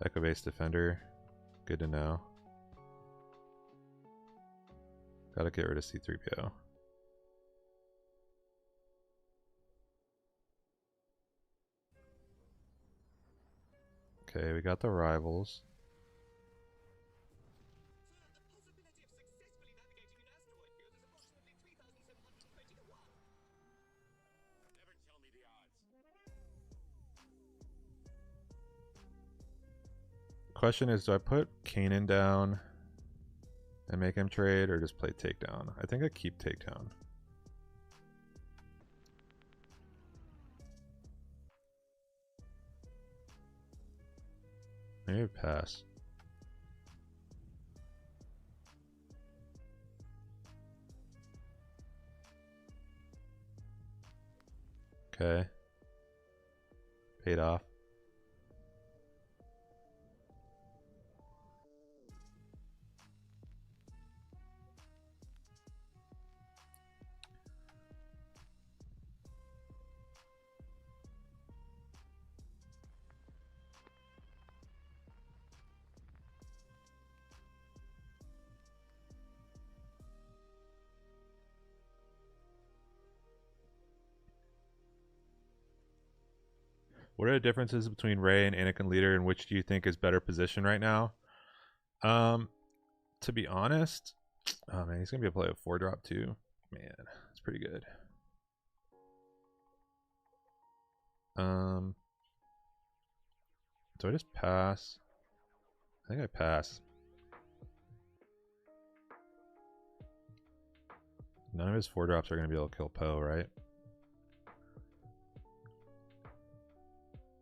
Echo base defender. Good to know. Gotta get rid of C3PO. Okay, we got the rivals. Question is, do I put Kanan down and make him trade or just play takedown? I think I keep takedown. Maybe pass. Okay. Paid off. What are the differences between Rey and Anakin leader, and which do you think is better positioned right now? To be honest, oh man, he's gonna be able to play a 4-drop too. Man, that's pretty good. Do I just pass? I think I pass. None of his 4-drops are gonna be able to kill Poe, right?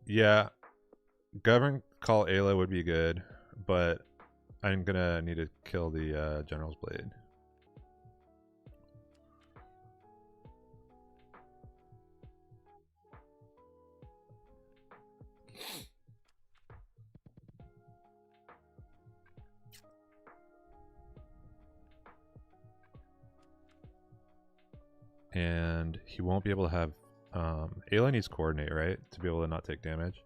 Yeah, Govern Call Ayla would be good, but I'm gonna need to kill the General's Blade. And he won't be able to have Ayla needs coordinate, right? To be able to not take damage.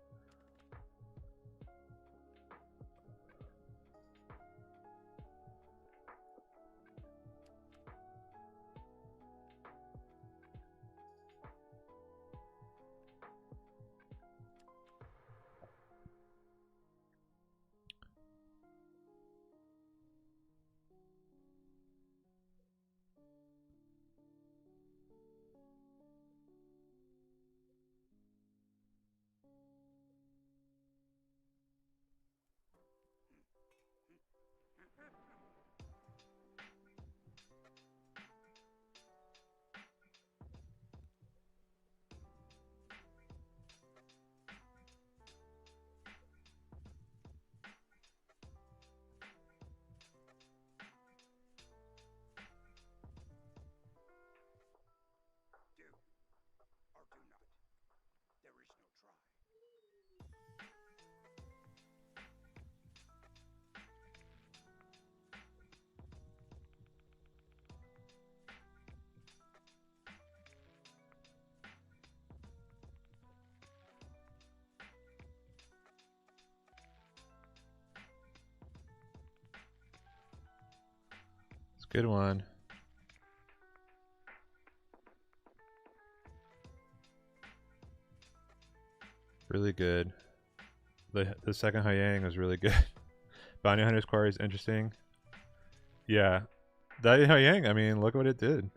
Good one. Really good. The second Hyang was really good. Bounty Hunter's Quarry is interesting. Yeah. That Hyang, I mean, look what it did.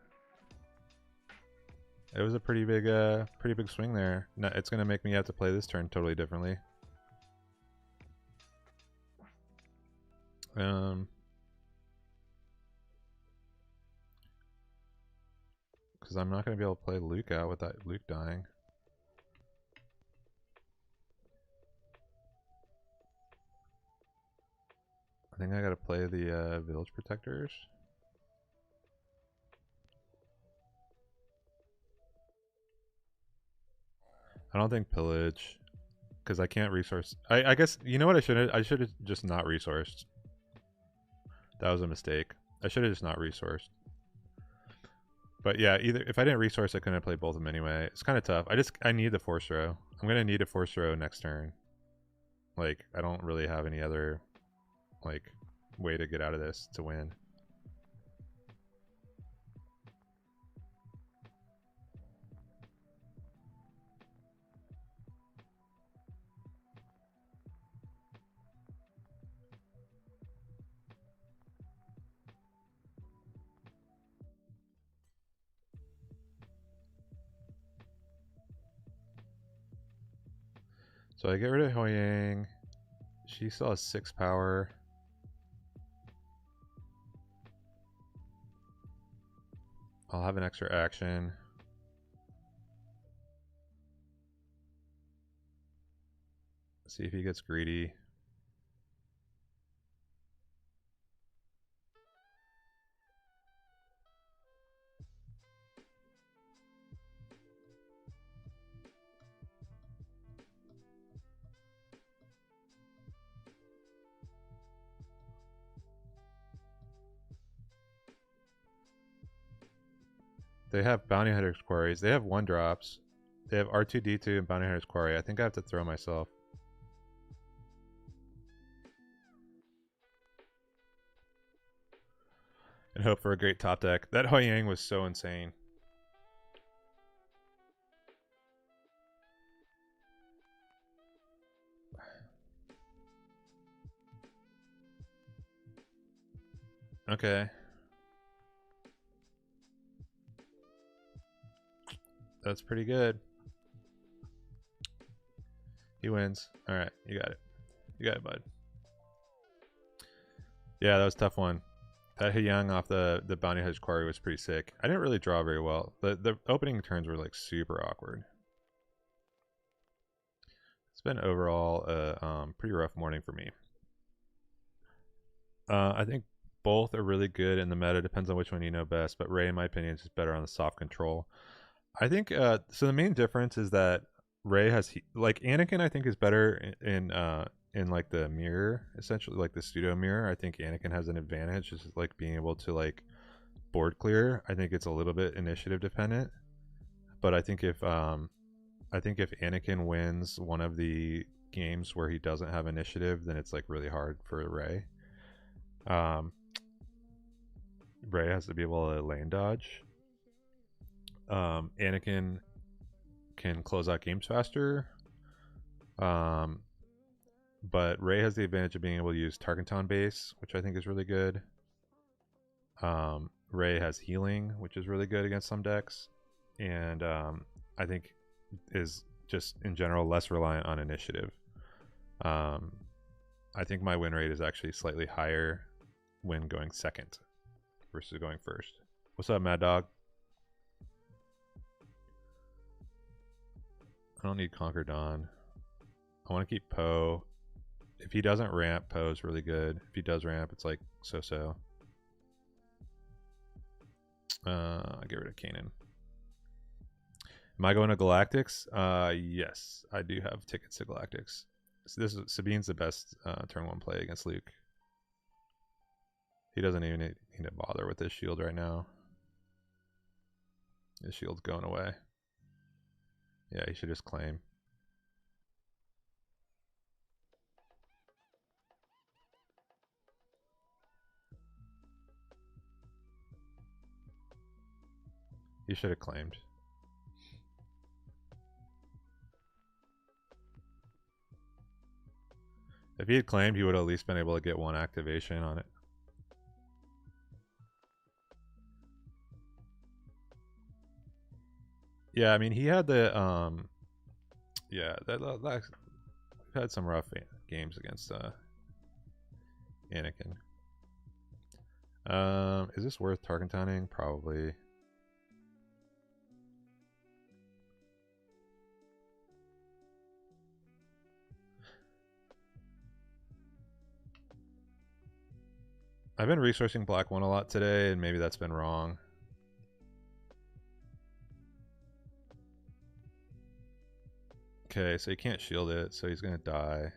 It was a pretty big swing there. No, it's gonna make me have to play this turn totally differently. Because I'm not gonna be able to play Luke out without Luke dying. I think I gotta play the Village Protectors. I don't think Pillage, because I can't resource. I guess, you know what I should have just not resourced. That was a mistake. I should have just not resourced. But yeah, either if I didn't resource, I couldn't play both of them anyway. It's kind of tough. I need the force throw. I'm gonna need a force throw next turn. Like, I don't really have any other like way to get out of this to win. So I get rid of Hoyang. She still has 6 power. I'll have an extra action. See if he gets greedy. They have Bounty Hunter's Quarries. They have 1-drops. They have R2-D2 and Bounty Hunter's Quarry. I think I have to throw myself. And hope for a great top deck. That Hoyang was so insane. Okay. That's pretty good. He wins. Alright, you got it. You got it, bud. Yeah, that was a tough one. That Hyang off the Bounty Hunter's Quarry was pretty sick. I didn't really draw very well. The opening turns were like super awkward. It's been overall a pretty rough morning for me. I think both are really good in the meta. Depends on which one you know best. But Rey, in my opinion, is just better on the soft control. I think so. The main difference is that Rey has like Anakin. I think is better in like the mirror, essentially like the pseudo mirror. I think Anakin has an advantage, just like being able to like board clear. I think it's a little bit initiative dependent, but I think if Anakin wins one of the games where he doesn't have initiative, then it's like really hard for Rey. Rey has to be able to lane dodge. Anakin can close out games faster. But Rey has the advantage of being able to use Tarkenton base, which I think is really good. Rey has healing, which is really good against some decks. And I think is just in general less reliant on initiative. I think my win rate is actually slightly higher when going second versus going first. What's up, Mad Dog? I don't need Conquer Dawn. I want to keep Poe. If he doesn't ramp, Poe's really good. If he does ramp, it's like so-so. I get rid of Kanan. Am I going to Galactics? Yes, I do have tickets to Galactics. So this is Sabine's the best turn 1 play against Luke. He doesn't even need to bother with his shield right now. His shield's going away. Yeah, he should just claim. He should have claimed. If he had claimed, he would have at least been able to get one activation on it. Yeah, I mean, he had the, yeah, we've had some rough games against Anakin. Is this worth Tarkentaning? Probably. I've been resourcing Black 1 a lot today, and maybe that's been wrong. Okay, so he can't shield it, so he's gonna die.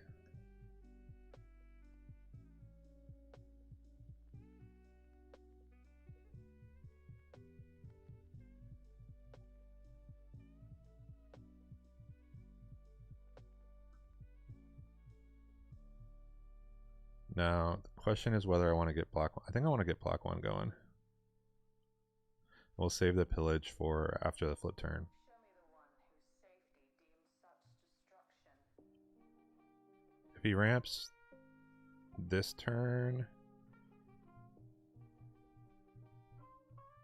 Now, the question is whether I want to get Black 1. I think I want to get Black 1 going. We'll save the pillage for after the flip turn. If he ramps this turn,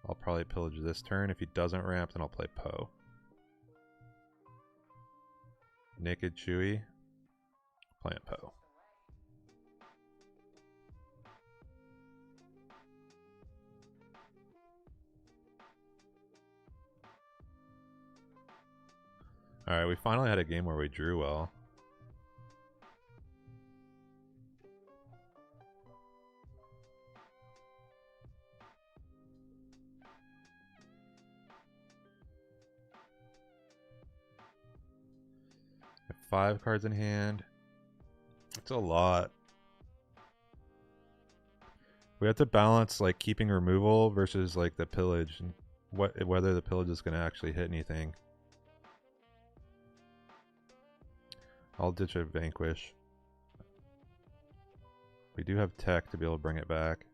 I'll probably pillage this turn. If he doesn't ramp, then I'll play Poe. Naked Chewie, playing Poe. Alright, we finally had a game where we drew well. We have 5 cards in hand. It's a lot. We have to balance like keeping removal versus like the pillage and whether the pillage is going to actually hit anything. I'll ditch a Vanquish. We do have tech to be able to bring it back.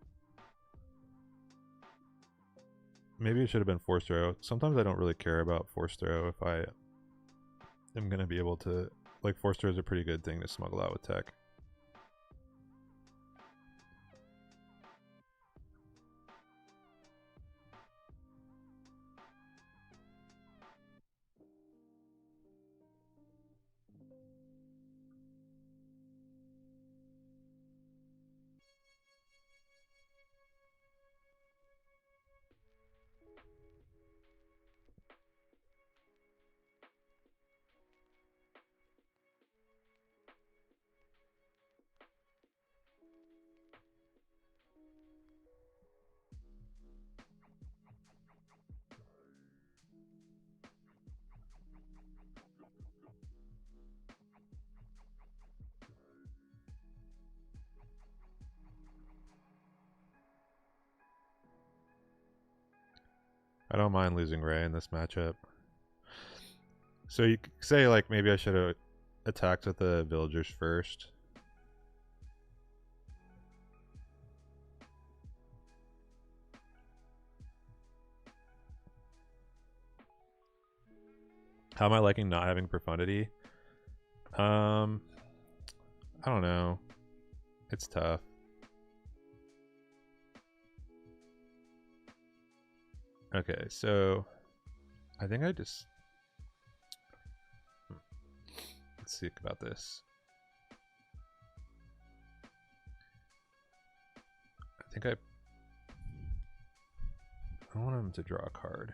Maybe it should have been Force Throw. Sometimes I don't really care about Force Throw if I am going to be able to... Like, Force Throw is a pretty good thing to smuggle out with tech. I don't mind losing Rey in this matchup. So you could say, like, maybe I should have attacked with the villagers first. How am I liking not having profundity? I don't know. It's tough. Okay, so I think I just... Let's think about this. I think I want him to draw a card.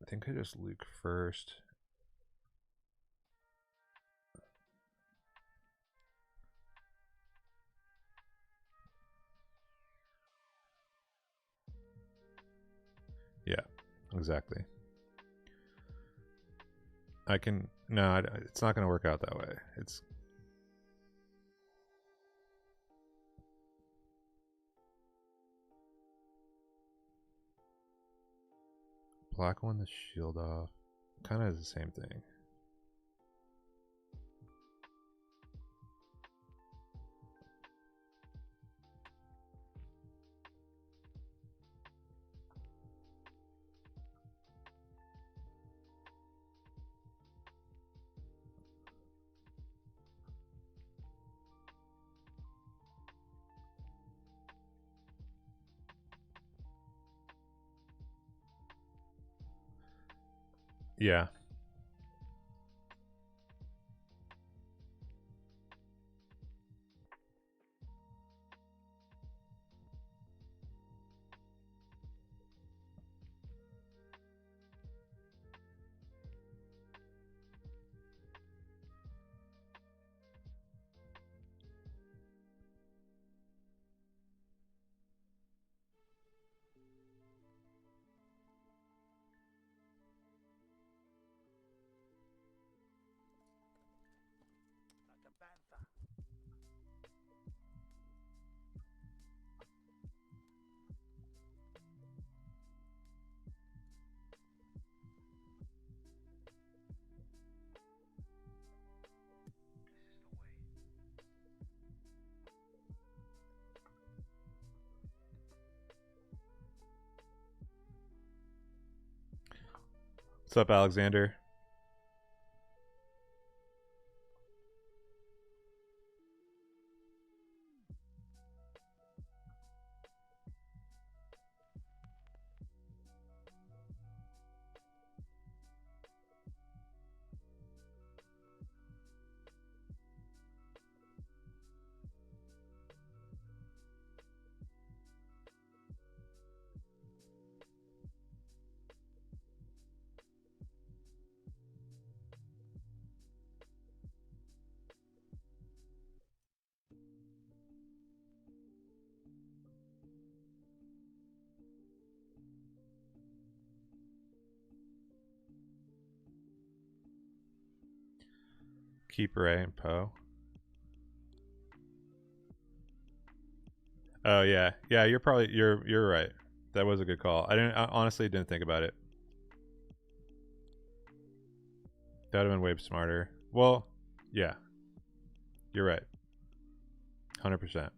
I think I just Luke first. Yeah, exactly. I can... No, it's not going to work out that way. It's... Black one, the shield off. Kind of is the same thing. Yeah. What's up, Alexander? Keep Rey and Poe. Oh yeah, yeah. You're right. That was a good call. I honestly didn't think about it. That would have been way smarter. Well, yeah, you're right. 100%.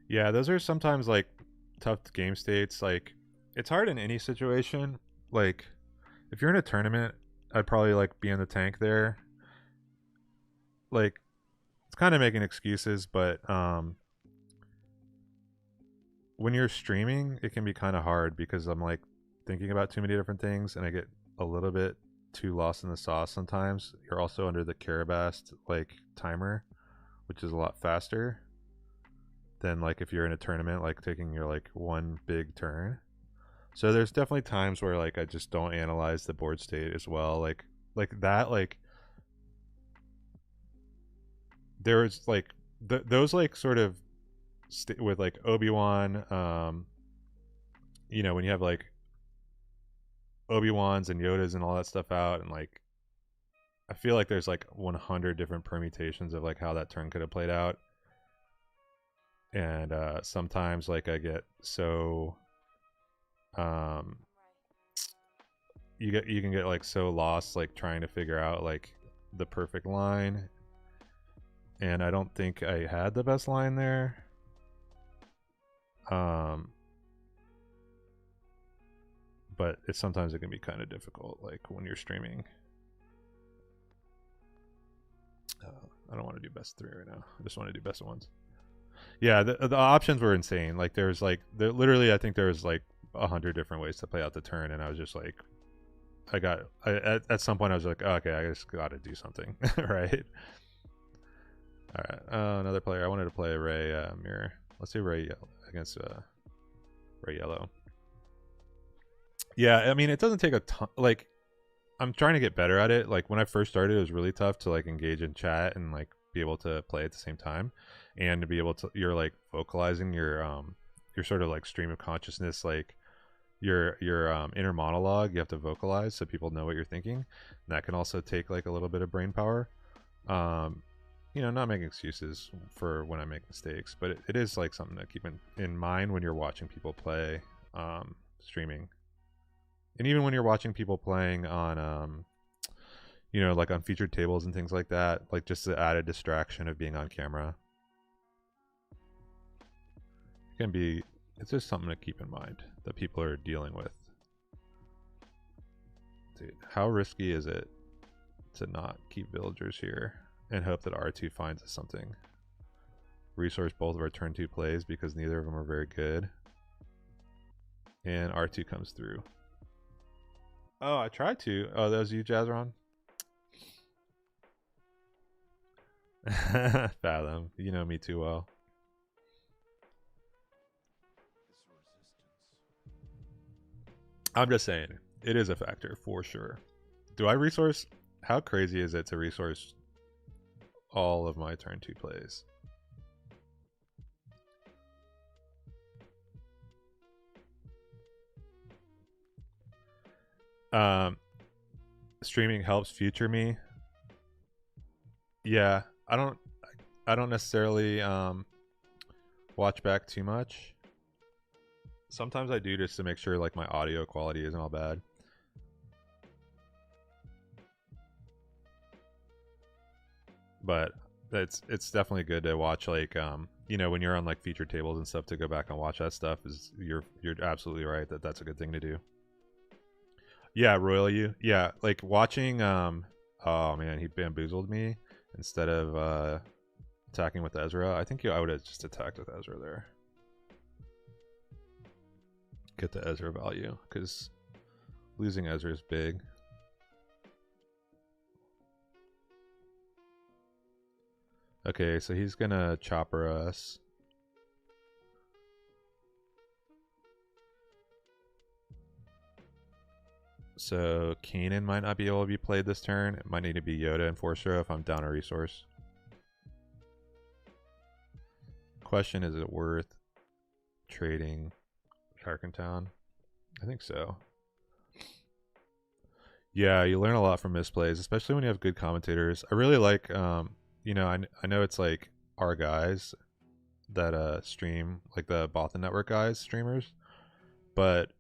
Yeah, those are sometimes like tough game states. Like, it's hard in any situation. Like, if you're in a tournament, I'd probably like be in the tank there. Like, it's kind of making excuses, but when you're streaming, it can be kind of hard because I'm like thinking about too many different things, and I get a little bit too lost in the sauce sometimes. You're also under the Karabast like timer, which is a lot faster than like if you're in a tournament, like taking your like one big turn. So there's definitely times where like I just don't analyze the board state as well. Like that like there's like those like sort of with like Obi-Wan, you know, when you have like Obi-Wans and Yodas and all that stuff out, and like I feel like there's like 100 different permutations of like how that turn could have played out. And sometimes like I get so you can get like so lost like trying to figure out like the perfect line, and I don't think I had the best line there. But sometimes it can be kind of difficult like when you're streaming. I don't want to do best 3 right now. I just want to do best of 1s. Yeah, the options were insane. Like there's like literally I think there was like 100 different ways to play out the turn, and I was just like at some point I was like, oh, okay, I just got to do something. Right. All right, another player. I wanted to play Rey Mirror. Let's do Rey against Rey Yellow. Yeah, I mean it doesn't take a ton. Like I'm trying to get better at it. Like when I first started, it was really tough to like engage in chat and like be able to play at the same time, and to be able to you're like vocalizing your sort of like stream of consciousness, like your inner monologue. You have to vocalize so people know what you're thinking. And that can also take like a little bit of brain power. Um, not making excuses for when I make mistakes, but it is like something to keep in mind when you're watching people play streaming. And even when you're watching people playing on like on featured tables and things like that, like just the added distraction of being on camera, it's just something to keep in mind that people are dealing with. Dude, how risky is it to not keep villagers here and hope that R2 finds us something? Resource both of our turn 2 plays because neither of them are very good. And R2 comes through. Oh, I tried to. Oh, that was you, Jazron? Fathom. You know me too well. I'm just saying, it is a factor for sure. Do I resource? How crazy is it to resource all of my turn 2 plays? Streaming helps future me. Yeah, I don't necessarily watch back too much. Sometimes I do just to make sure like my audio quality isn't all bad. But it's definitely good to watch like when you're on like featured tables and stuff, to go back and watch that stuff. Is you're absolutely right that's a good thing to do. Yeah, royal you. Yeah, like watching oh man, he bamboozled me instead of attacking with Ezra. I think I would have just attacked with Ezra there. Get the Ezra value, because losing Ezra is big. Okay, so he's gonna chopper us. So Kanan might not be able to be played this turn. It might need to be Yoda and Force if I'm down a resource. Question, is it worth trading Tarkentown? I think so. Yeah, you learn a lot from misplays, especially when you have good commentators. I really like, I know it's like our guys that stream, like the Bothan Network guys, streamers, but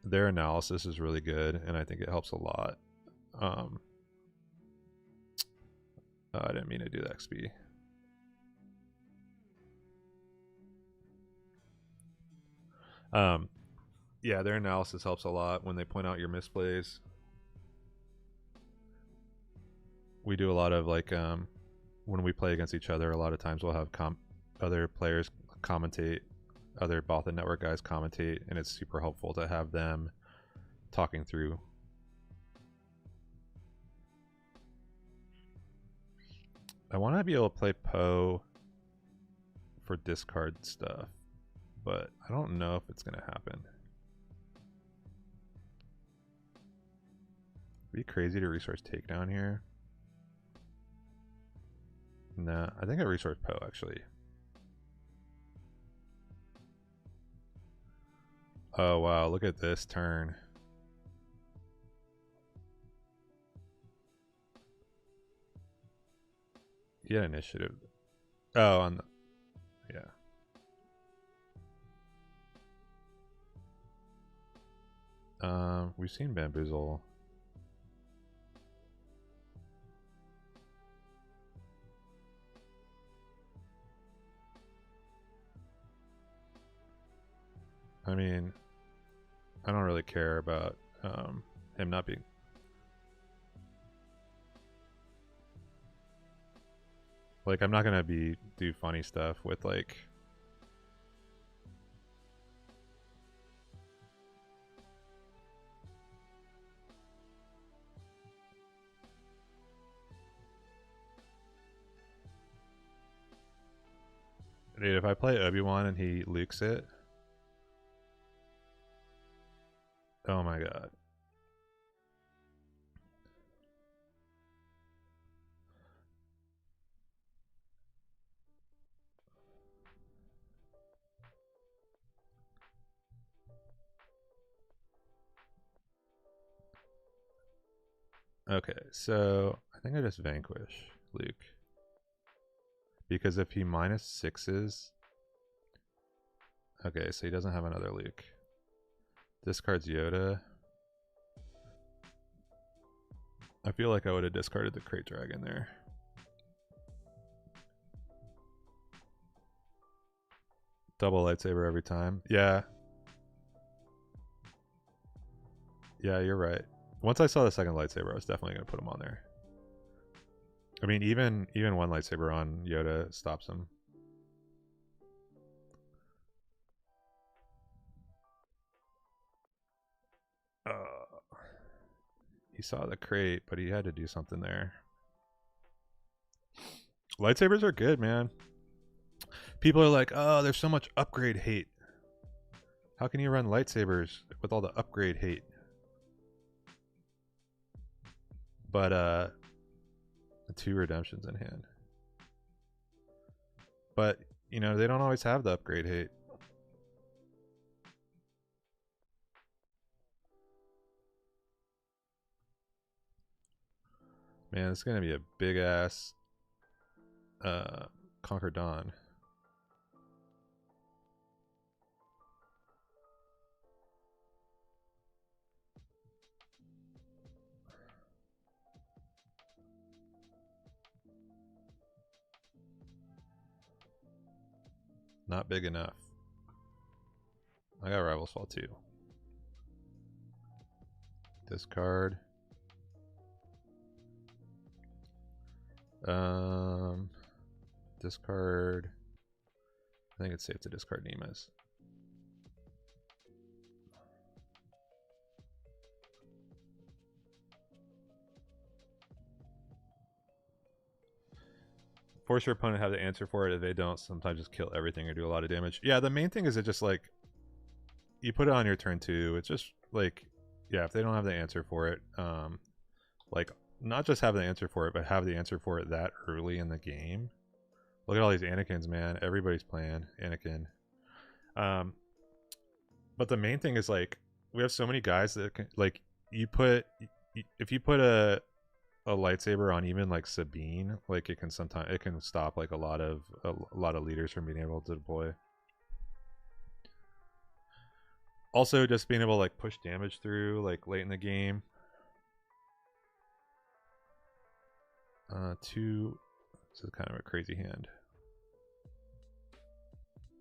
their analysis is really good, and I think it helps a lot. I didn't mean to do the XP. Yeah, their analysis helps a lot when they point out your misplays. We do a lot of like when we play against each other, a lot of times we'll have other players commentate, other Bothan Network guys commentate, and it's super helpful to have them talking through. I want to be able to play Poe for discard stuff, but I don't know if it's going to happen. It'd be crazy to resource takedown here. Nah, I think I resource Poe actually. Oh wow, look at this turn. He had initiative. Oh, on the, yeah. We've seen Bamboozle. I mean, I don't really care about him not being. Like, I'm not gonna do funny stuff with like. Dude, if I play Obi-Wan and he lukes it. Oh my god. Okay, so I think I just vanquish Luke. Because if he minus sixes... Okay, so he doesn't have another Luke. Discards Yoda. I feel like I would have discarded the Crate Dragon there. Double lightsaber every time. Yeah. Yeah, you're right. Once I saw the second lightsaber, I was definitely going to put him on there. I mean, even one lightsaber on Yoda stops him. He saw the crate, but he had to do something there. Lightsabers are good, man. People are like, oh, there's so much upgrade hate. How can you run lightsabers with all the upgrade hate? But, 2 redemptions in hand. But, you know, they don't always have the upgrade hate. Man, it's gonna be a big ass Conquer Dawn. Not big enough. I got Rival's Fall too. Discard. Discard. I think it's safe to discard Nemas. Force your opponent to have the answer for it. If they don't, sometimes just kill everything or do a lot of damage. Yeah, the main thing is it just like you put it on your turn 2. It's just like, yeah, if they don't have the answer for it, like not just have the answer for it, but have the answer for it that early in the game. Look at all these Anakins, man. Everybody's playing Anakin. But the main thing is like we have so many guys that can, like, if you put a lightsaber on even like Sabine, like it can stop like a lot of leaders from being able to deploy. Also, just being able to like push damage through like late in the game. 2. This is kind of a crazy hand.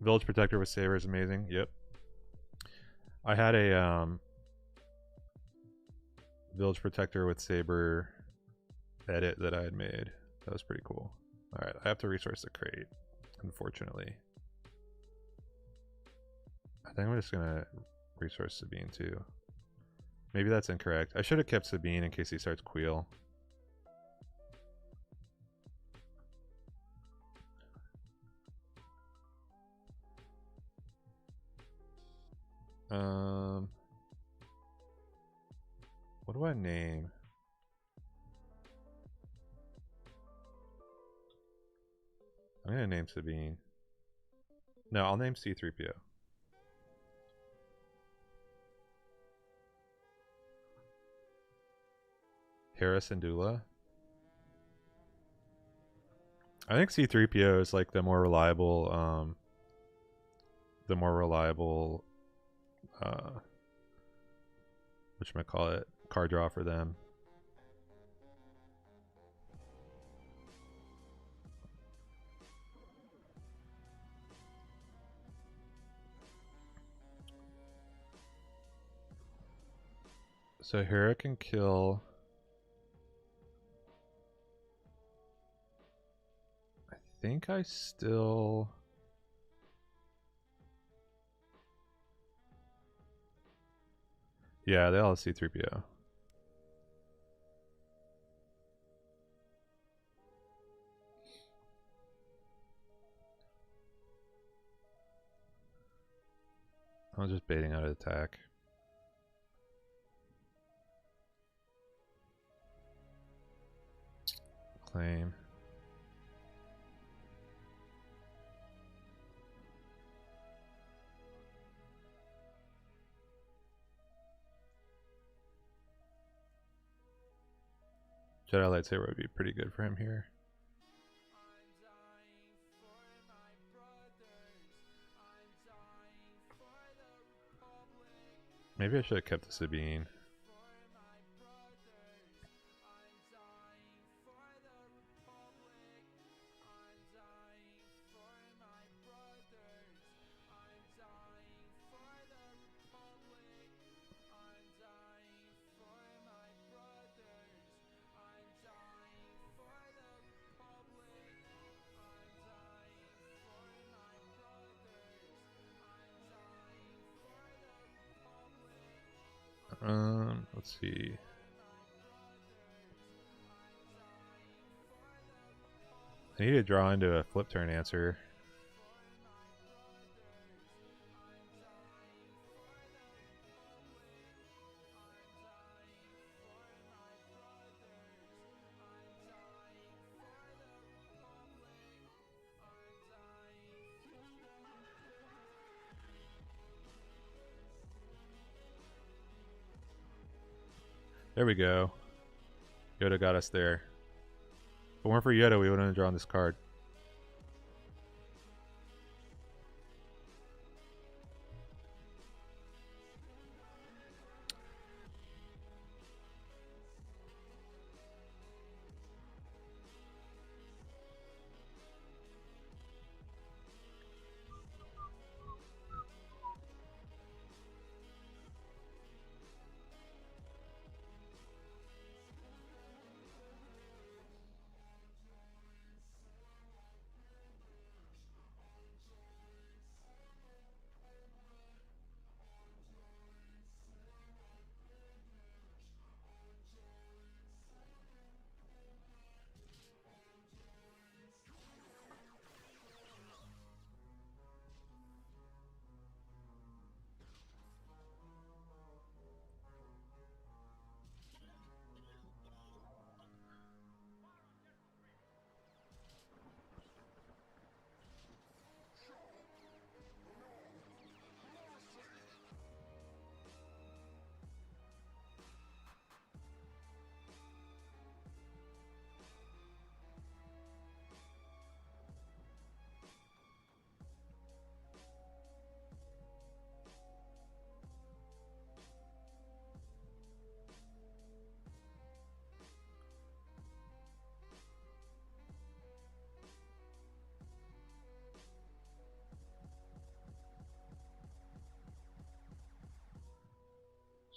Village Protector with Saber is amazing. Yep. I had a Village Protector with Saber edit that I had made. That was pretty cool. Alright, I have to resource the crate, unfortunately. I think I'm just gonna resource Sabine too. Maybe that's incorrect. I should have kept Sabine in case he starts Queel. What do I name? I'm gonna name Sabine. No, I'll name C-3PO. Harris and Dula. I think C-3PO is like the more reliable whatchamacallit, card draw for them. So Hera can kill. I think I still. Yeah, they all have C-3PO. I was just baiting out an attack. Claim. Jedi lightsaber would be pretty good for him here. Maybe I should have kept the Sabine. Let's see. I need to draw into a flip turn answer. There we go. Yoda got us there. If it weren't for Yoda, we wouldn't have drawn this card.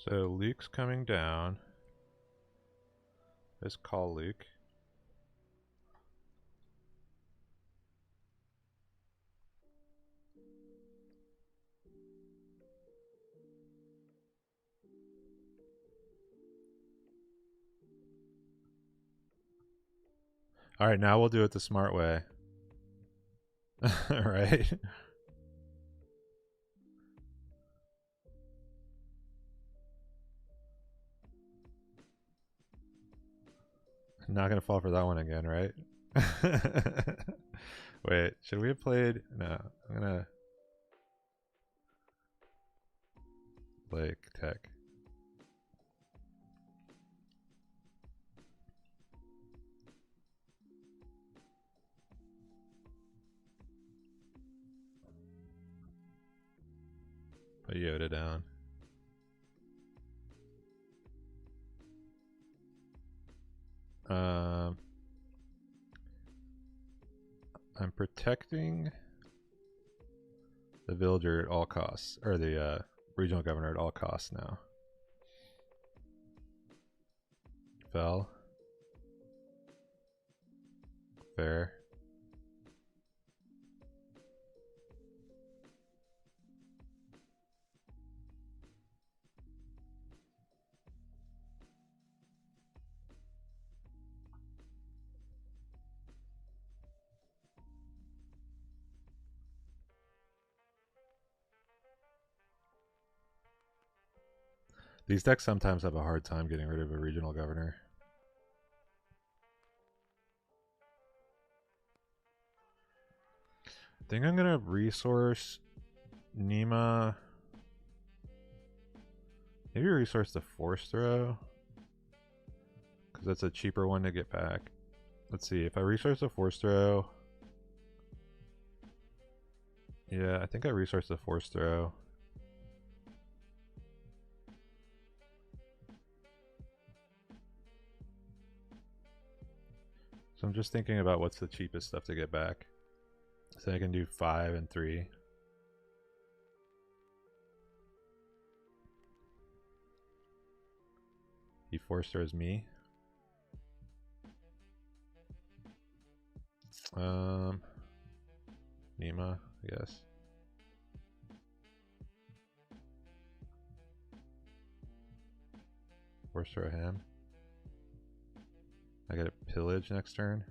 So Luke's coming down. Let's call Luke. Alright, now we'll do it the smart way. Right? Not gonna fall for that one again, right? Wait, should we have played? No, I'm gonna like tech. Put Yoda down. I'm protecting the villager at all costs, or the regional governor at all costs now. Fell. Fair. These decks sometimes have a hard time getting rid of a regional governor. I think I'm gonna resource Nima. Maybe resource the force throw. because that's a cheaper one to get back. Let's see, if I resource the force throw. Yeah, I think I resource the force throw. So I'm just thinking about what's the cheapest stuff to get back. So I can do 5 and 3. He force throws me. Nima, I guess. Force throw him. I get a pillage next turn.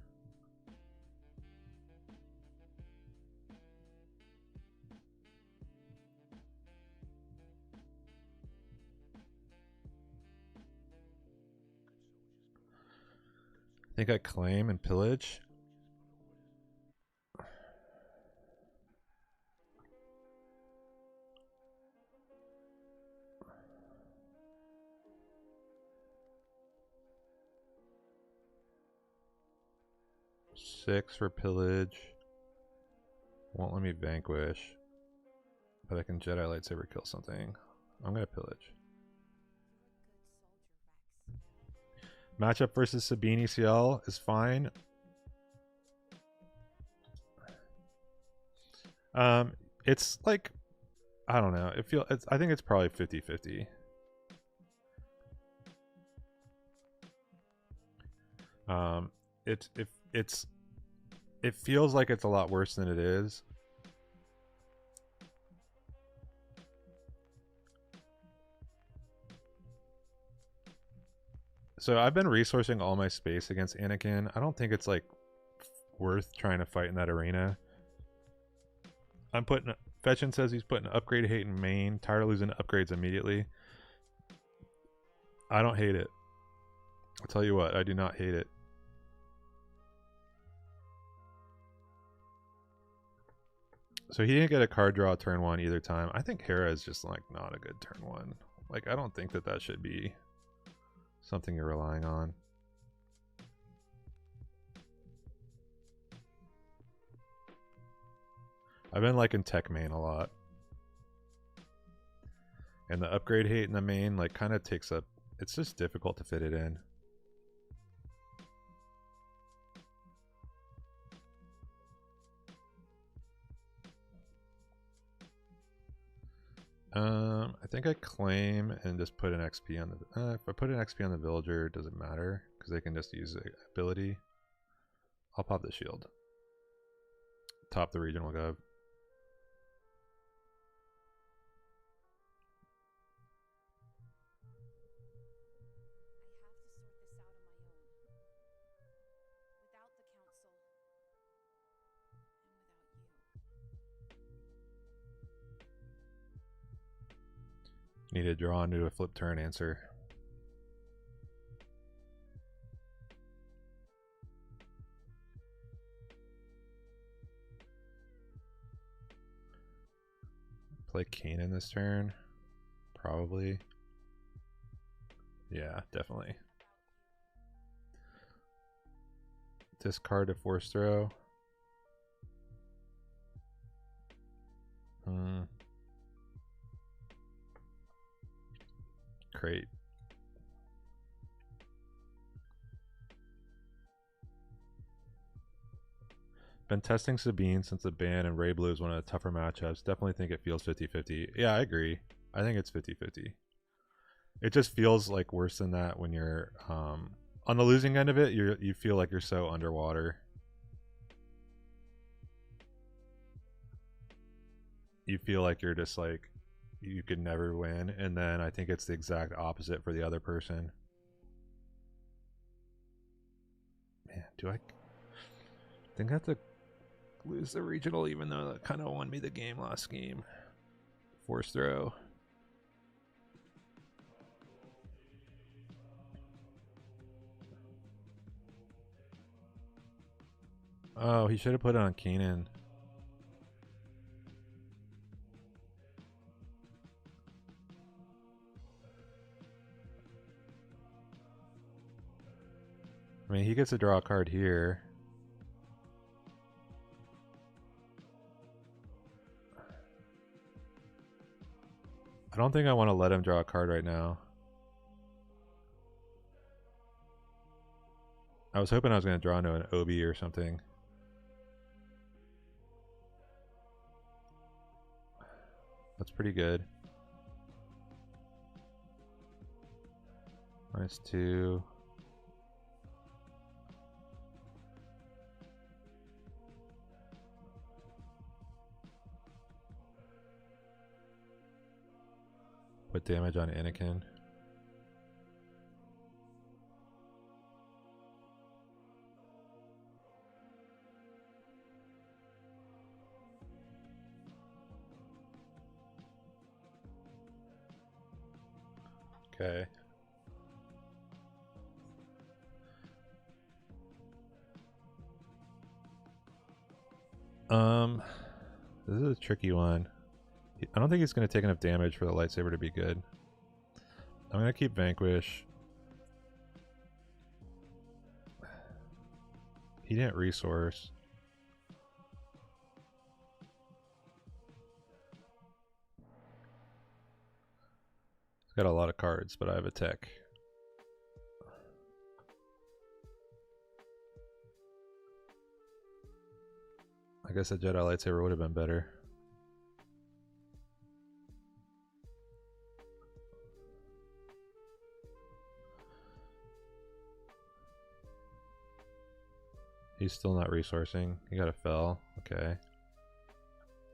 I think I claim and pillage. Six for pillage. Won't let me vanquish. But I can Jedi lightsaber kill something. I'm gonna pillage. Matchup versus Sabine ECL is fine. It's like, I don't know. I think it's probably 50-50. It feels like it's a lot worse than it is. So I've been resourcing all my space against Anakin. I don't think it's like worth trying to fight in that arena. I'm putting Fetchin says he's putting upgrade hate in main. Tired of losing upgrades immediately. I don't hate it. I'll tell you what, I do not hate it. So he didn't get a card draw turn 1 either time. I think Hera is just like not a good turn 1. Like I don't think that should be something you're relying on. I've been liking tech main a lot. And the upgrade hate in the main like kind of takes up, it's just difficult to fit it in. I think I claim and just put an XP on the, if I put an XP on the villager, does it matter? Because they can just use the ability. I'll pop the shield. Top the regional gov. Need to draw into a flip turn answer. Play Kanan this turn. Probably. Yeah, definitely. Discard a force throw. Crate. Been testing Sabine since the ban, and Rey Blue is one of the tougher matchups. Definitely think it feels 50-50. Yeah, I agree. I think it's 50-50. It just feels like worse than that when you're on the losing end of it. You feel like you're so underwater. You feel like you're just like you could never win, and then I think it's the exact opposite for the other person. Man, do I think I have to lose the regional even though that kind of won me the game last game? Force throw. Oh, he should have put it on Kanan. mean, he gets to draw a card here. I don't think I want to let him draw a card right now. I was hoping I was going to draw into an Obi or something. That's pretty good. -2. Put damage on Anakin. Okay. This is a tricky one. I don't think he's going to take enough damage for the lightsaber to be good. I'm going to keep Vanquish. He didn't resource. He's got a lot of cards, but I have a tech. I guess a Jedi lightsaber would have been better. He's still not resourcing. He got a fell. Okay.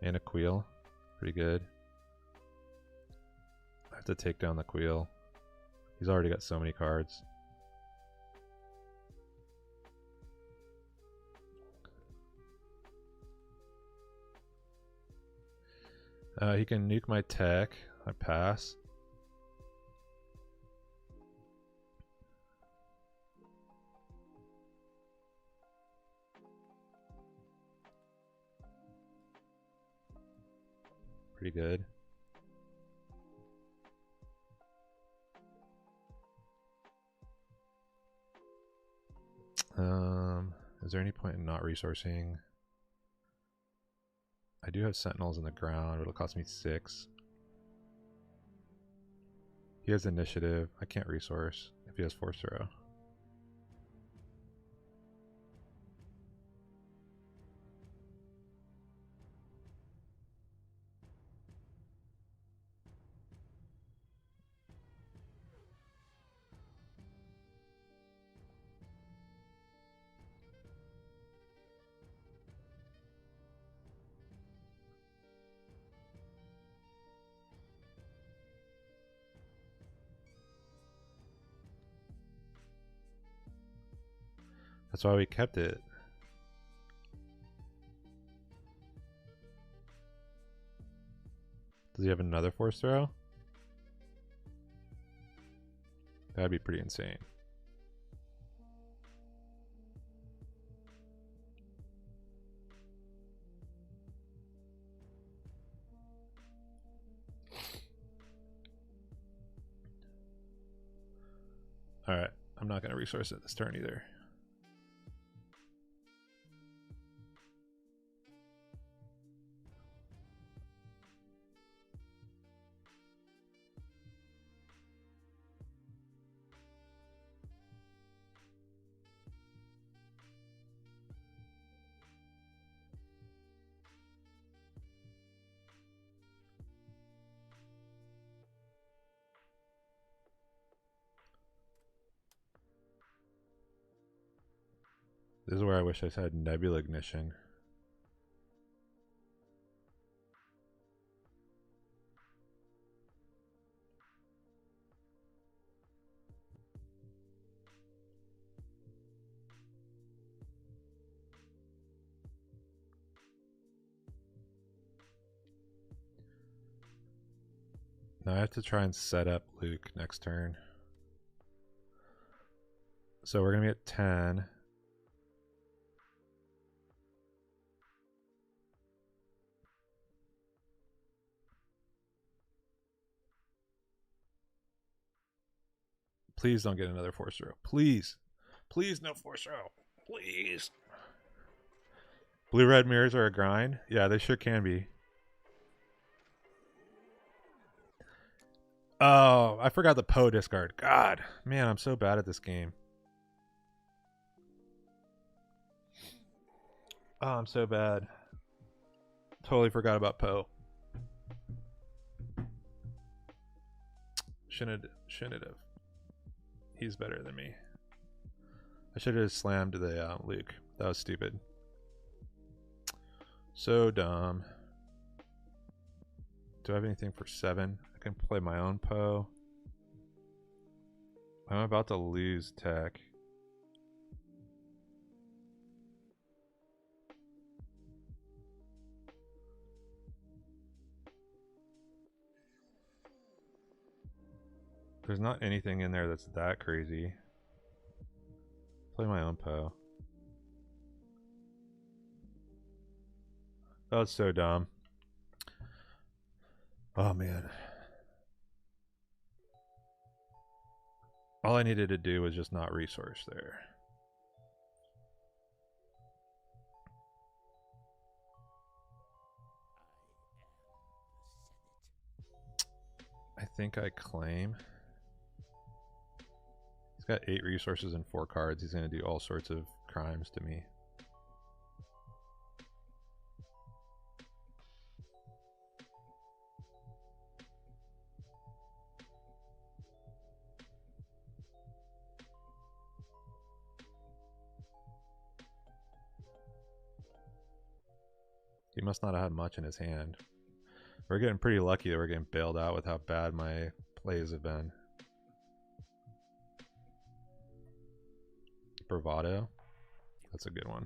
And a Queel. Pretty good. I have to take down the Queel. He's already got so many cards. He can nuke my tech. I pass. Pretty good. Is there any point in not resourcing? I do have sentinels in the ground, but it'll cost me 6. He has initiative. I can't resource if he has force throw. That's why we kept it. Does he have another force throw? That'd be pretty insane. Alright, I'm not going to resource it this turn either. This is where I wish I had Nebula Ignition. Now I have to try and set up Luke next turn. So we're going to be at 10. Please don't get another force throw. Please. Please, no force throw. Please. Blue-red mirrors are a grind? Yeah, they sure can be. Oh, I forgot the Poe discard. God, man, I'm so bad at this game. Oh, I'm so bad. Totally forgot about Poe. Shouldn't have. He's better than me. I should have slammed the Luke. That was stupid. So dumb. Do I have anything for 7? I can play my own Poe. I'm about to lose tech. There's not anything in there that's that crazy. Play my own Poe. That was so dumb. Oh man. All I needed to do was just not resource there. I think I claim. He's got 8 resources and 4 cards. He's going to do all sorts of crimes to me. He must not have had much in his hand. We're getting pretty lucky that we're getting bailed out with how bad my plays have been. Bravado. That's a good one.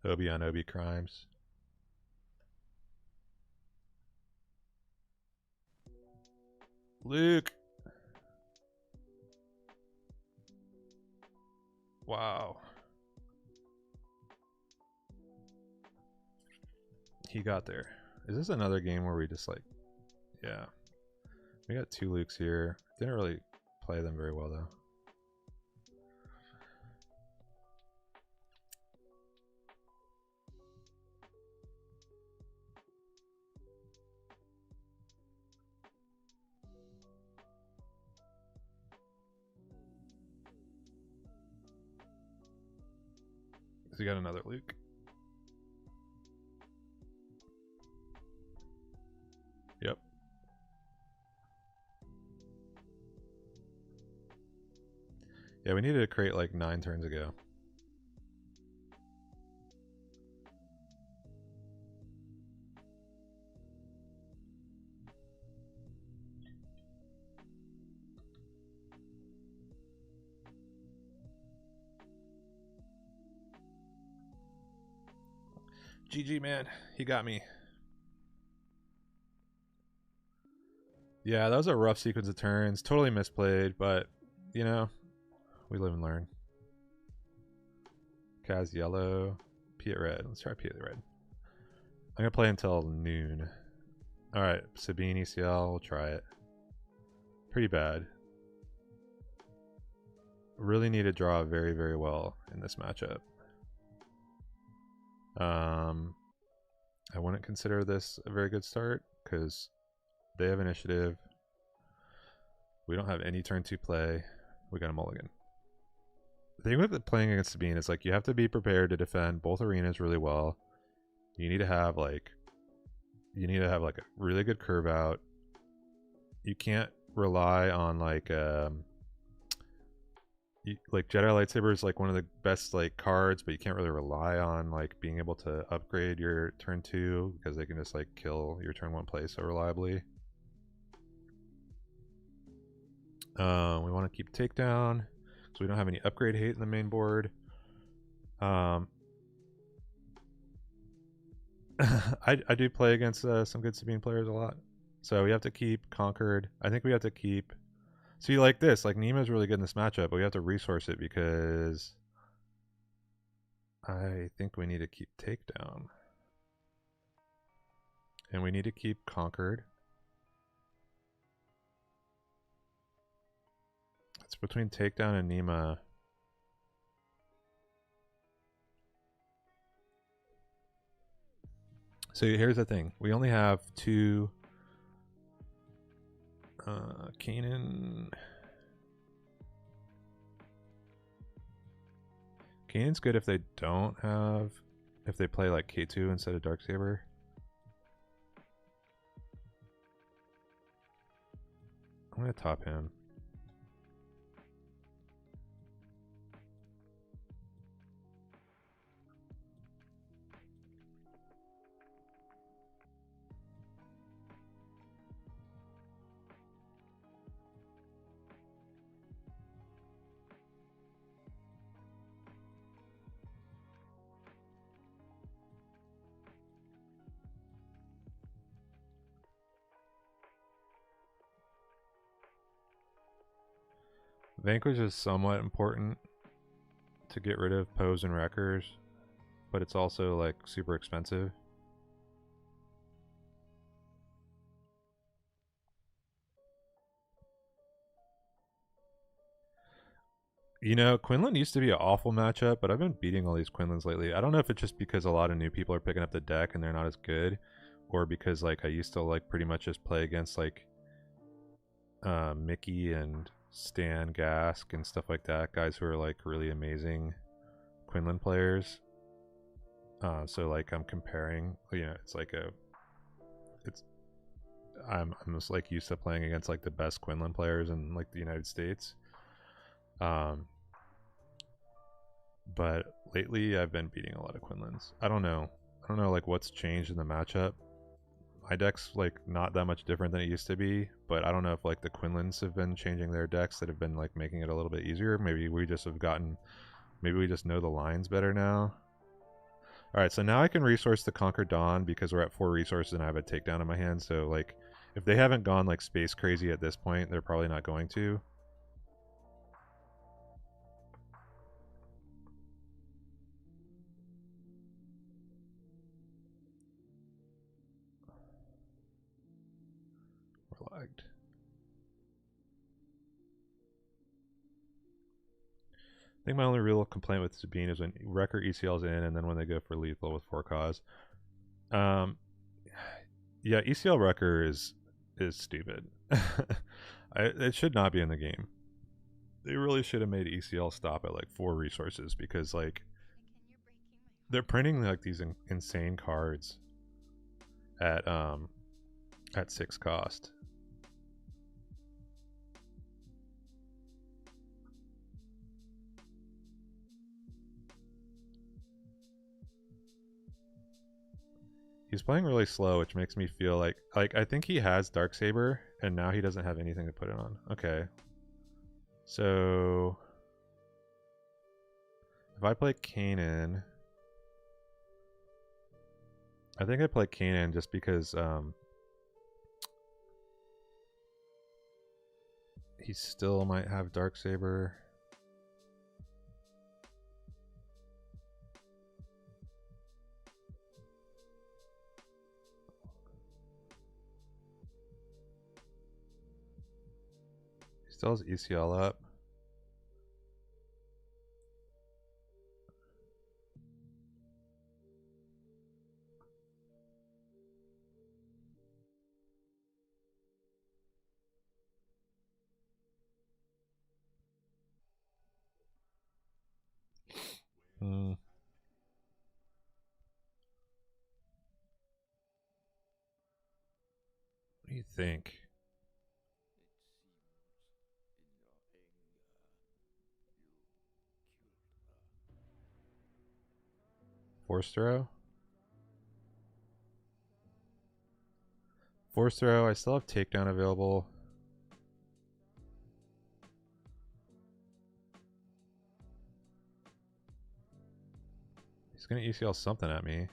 Obi on Obi crimes. Luke. Wow. He got there. Is this another game where we just like, yeah. We got 2 Lukes here. Didn't really play them very well though. We got another Luke. Yep. Yeah, we needed to create like 9 turns ago. GG, man. He got me. Yeah, that was a rough sequence of turns. Totally misplayed, but, you know, we live and learn. Kaz yellow. Piet red. Let's try Piet red. I'm going to play until noon. Alright, Sabine ECL. We'll try it. Pretty bad. Really need to draw very, very well in this matchup. I wouldn't consider this a very good start because they have initiative. We don't have any turn 2 play. We got a mulligan. The thing with playing against Sabine is like you have to be prepared to defend both arenas really well. You need to have like a really good curve out. You can't rely on like Jedi lightsaber is like one of the best like cards, but you can't really rely on like being able to upgrade your turn 2 because they can just like kill your turn 1 play so reliably. We want to keep takedown. So we don't have any upgrade hate in the main board. I do play against some good Sabine players a lot. So we have to keep Conquered. I think we have to keep... See, like this, like Nima's really good in this matchup, but we have to resource it because I think we need to keep Takedown. And we need to keep Conquered. It's between Takedown and Nima. So here's the thing. We only have 2 Kanan's good if they don't have... If they play like K2 instead of Darksaber. I'm going to top him. Vanquish is somewhat important to get rid of Poes and Wreckers, but it's also like super expensive. You know, Quinnlan used to be an awful matchup, but I've been beating all these Quinlans lately. I don't know if it's just because a lot of new people are picking up the deck and they're not as good, or because like I used to like pretty much just play against like Mickey and Stan Gask and stuff like that, guys who are like really amazing Quinnlan players. So like I'm comparing, you know, it's like I'm just like used to playing against like the best Quinnlan players in like the United States. But lately I've been beating a lot of Quinlans. I don't know like what's changed in the matchup. My deck's like not that much different than it used to be, but I don't know if like the Quinlans have been changing their decks that have been like making it a little bit easier. Maybe we just know the lines better now. Alright, so now I can resource the Conquer Dawn because we're at 4 resources and I have a takedown in my hand, so like if they haven't gone like space crazy at this point, they're probably not going to. We're lagged. I think my only real complaint with Sabine is when Wrecker ECL's in and then when they go for lethal with 4 cause. Yeah, ECL Wrecker is stupid. It should not be in the game. They really should have made ECL stop at like 4 resources because like they're printing like these insane cards at 6 cost. He's playing really slow, which makes me feel like I think he has Darksaber and now he doesn't have anything to put it on. Okay. So if I play Kanan, I think I play Kanan just because he still might have Darksaber. He still has ECL up. What do you think? Force throw? Force throw, I still have takedown available. He's gonna ECL something at me.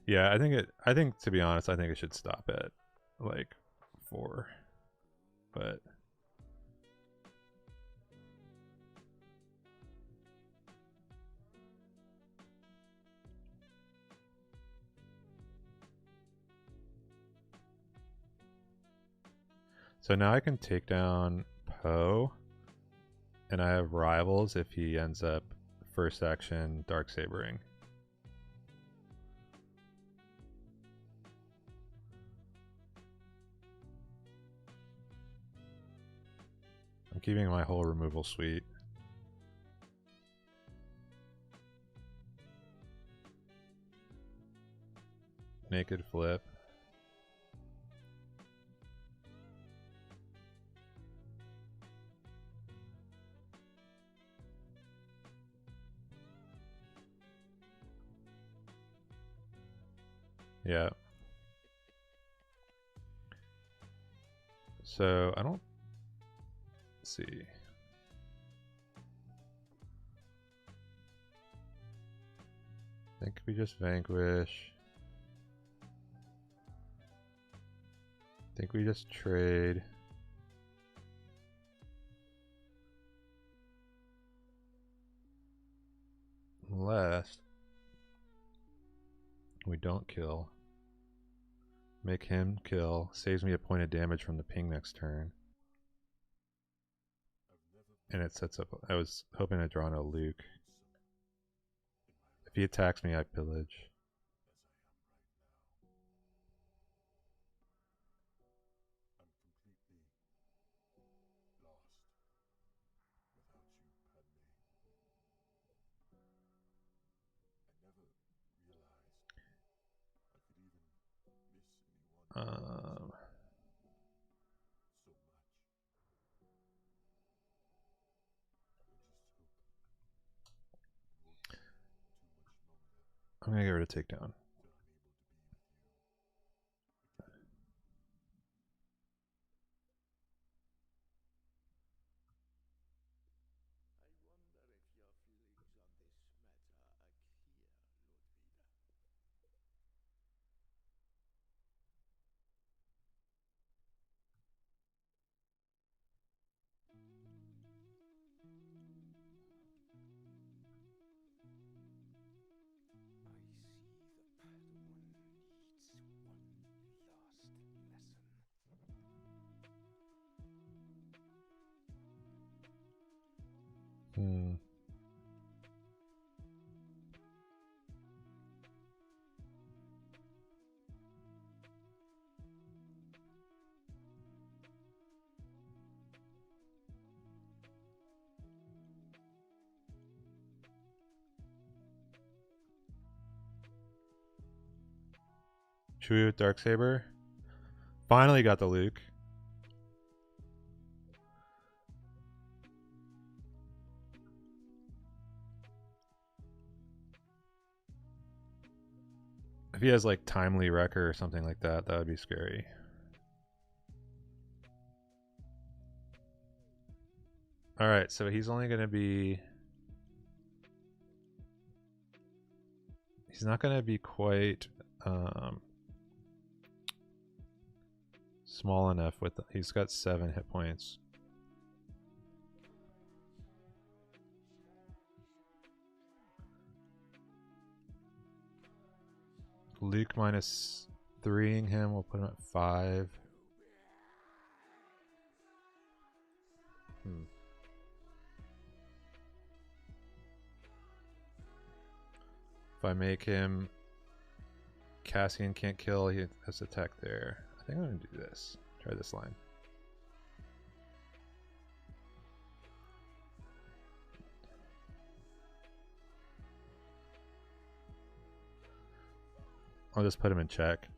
Yeah, I think to be honest, I think it should stop at like 4. But so now I can take down Poe, and I have rivals if he ends up first action Darksabering. I'm keeping my whole removal suite. Naked flip. Yeah. So I don't see. I think we just vanquish. I think we just trade. Unless we don't kill. Make him kill. Saves me a point of damage from the ping next turn. And it sets up. I was hoping to draw on a Luke. If he attacks me, I pillage. I'm gonna get rid of takedown. Chewie with Darksaber. Finally got the Luke. If he has like Timely Wrecker or something like that, that would be scary. Alright, so he's only going to be... He's not going to be quite small enough with... He's got 7 hit points. Luke minus 3ing him, we'll put him at 5. If I make him Cassian can't kill, he has to attack there. I think I'm gonna do this. Try this line. I'll just put him in check.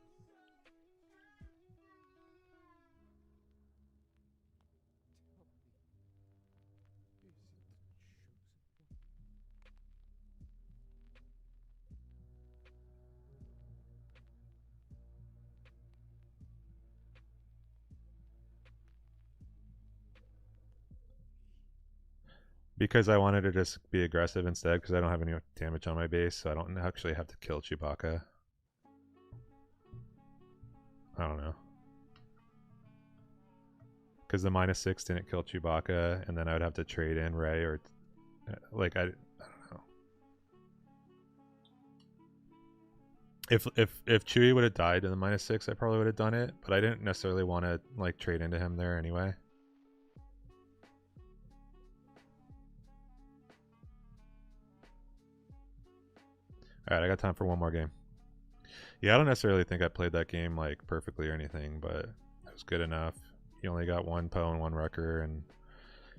Because I wanted to just be aggressive instead because I don't have any damage on my base, so I don't actually have to kill Chewbacca. I don't know. Because the -6 didn't kill Chewbacca, and then I would have to trade in Rey or... Like, I don't know. If Chewie would have died in the -6, I probably would have done it, but I didn't necessarily want to, like, trade into him there anyway. Alright, I got time for one more game. Yeah, I don't necessarily think I played that game like perfectly or anything, but it was good enough. You only got one Poe and one Wrecker, and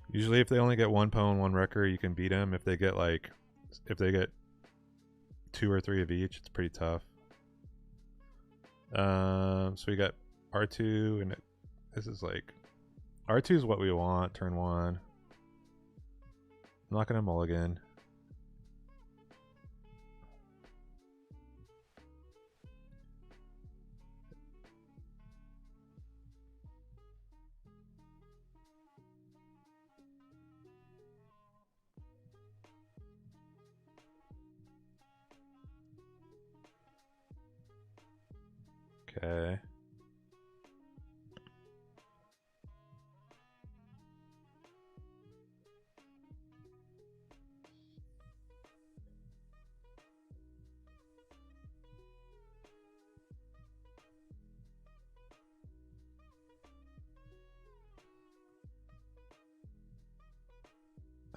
usually if they only get one Poe and one Wrecker, you can beat them. If they get 2 or 3 of each, it's pretty tough. So we got R2, and this is like R2 is what we want. Turn 1. I'm not gonna mulligan. Okay.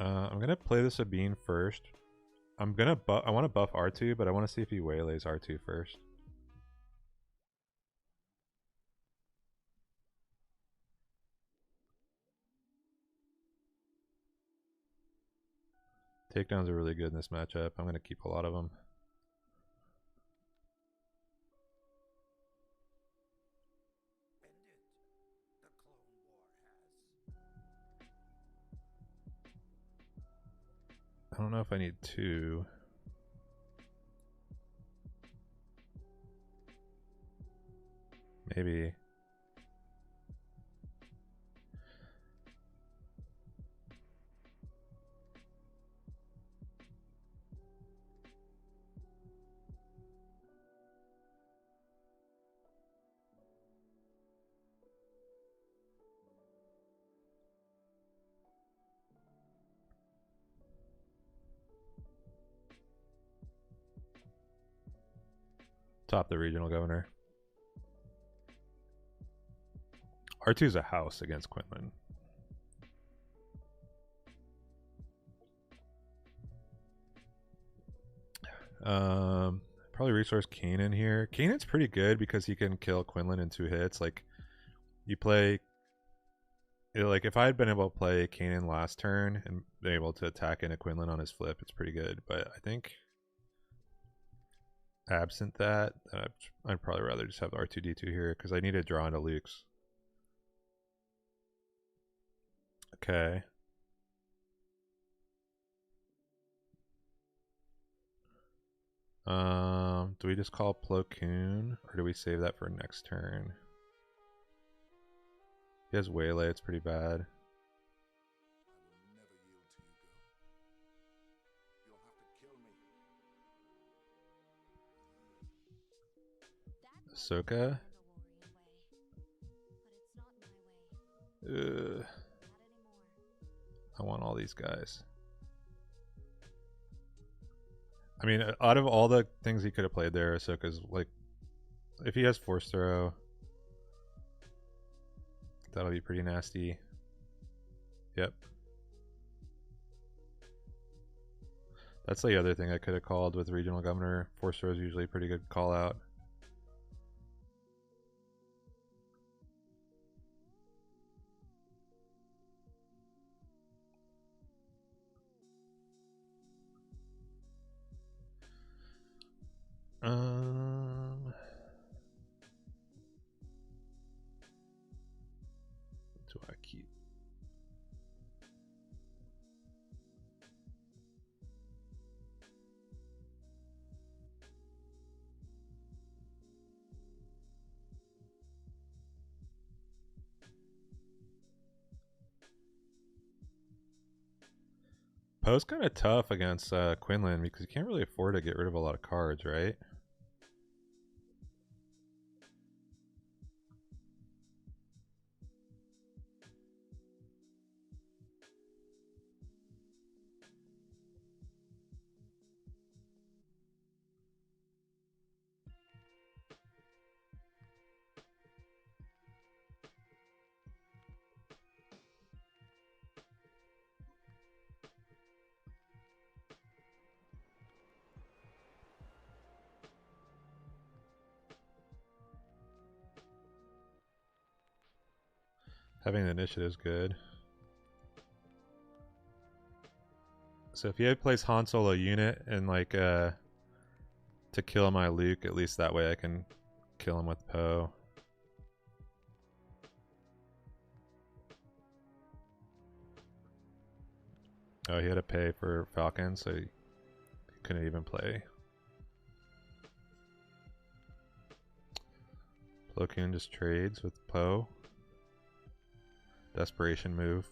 I'm gonna play the Sabine first. I want to buff R2, but I want to see if he waylays R2 first. Takedowns are really good in this matchup. I'm gonna keep a lot of them. I don't know if I need 2. Maybe. Top the regional governor. R2 is a house against Quinnlan. Probably resource Kanan here. Kanan's pretty good because he can kill Quinnlan in 2 hits. Like, you play... Like, if I had been able to play Kanan last turn and been able to attack into Quinnlan on his flip, it's pretty good. But I think... absent that, I'd probably rather just have R2-D2 here because I need to draw into Luke's. Okay. Do we just call Plo Koon, or do we save that for next turn? He has Waylay, it's pretty bad. Ahsoka? I want all these guys. I mean, out of all the things he could have played there, Ahsoka's like, if he has Force Throw, that'll be pretty nasty. Yep. That's the other thing I could have called with Regional Governor. Force Throw is usually a pretty good call out. Do I keep? Poe's kind of tough against Quinnlan because you can't really afford to get rid of a lot of cards, right? Having the initiative is good. So if you place Han Solo unit and like to kill my Luke, at least that way I can kill him with Poe. Oh, he had to pay for Falcon, so he couldn't even play. Plo Koon just trades with Poe. Desperation move.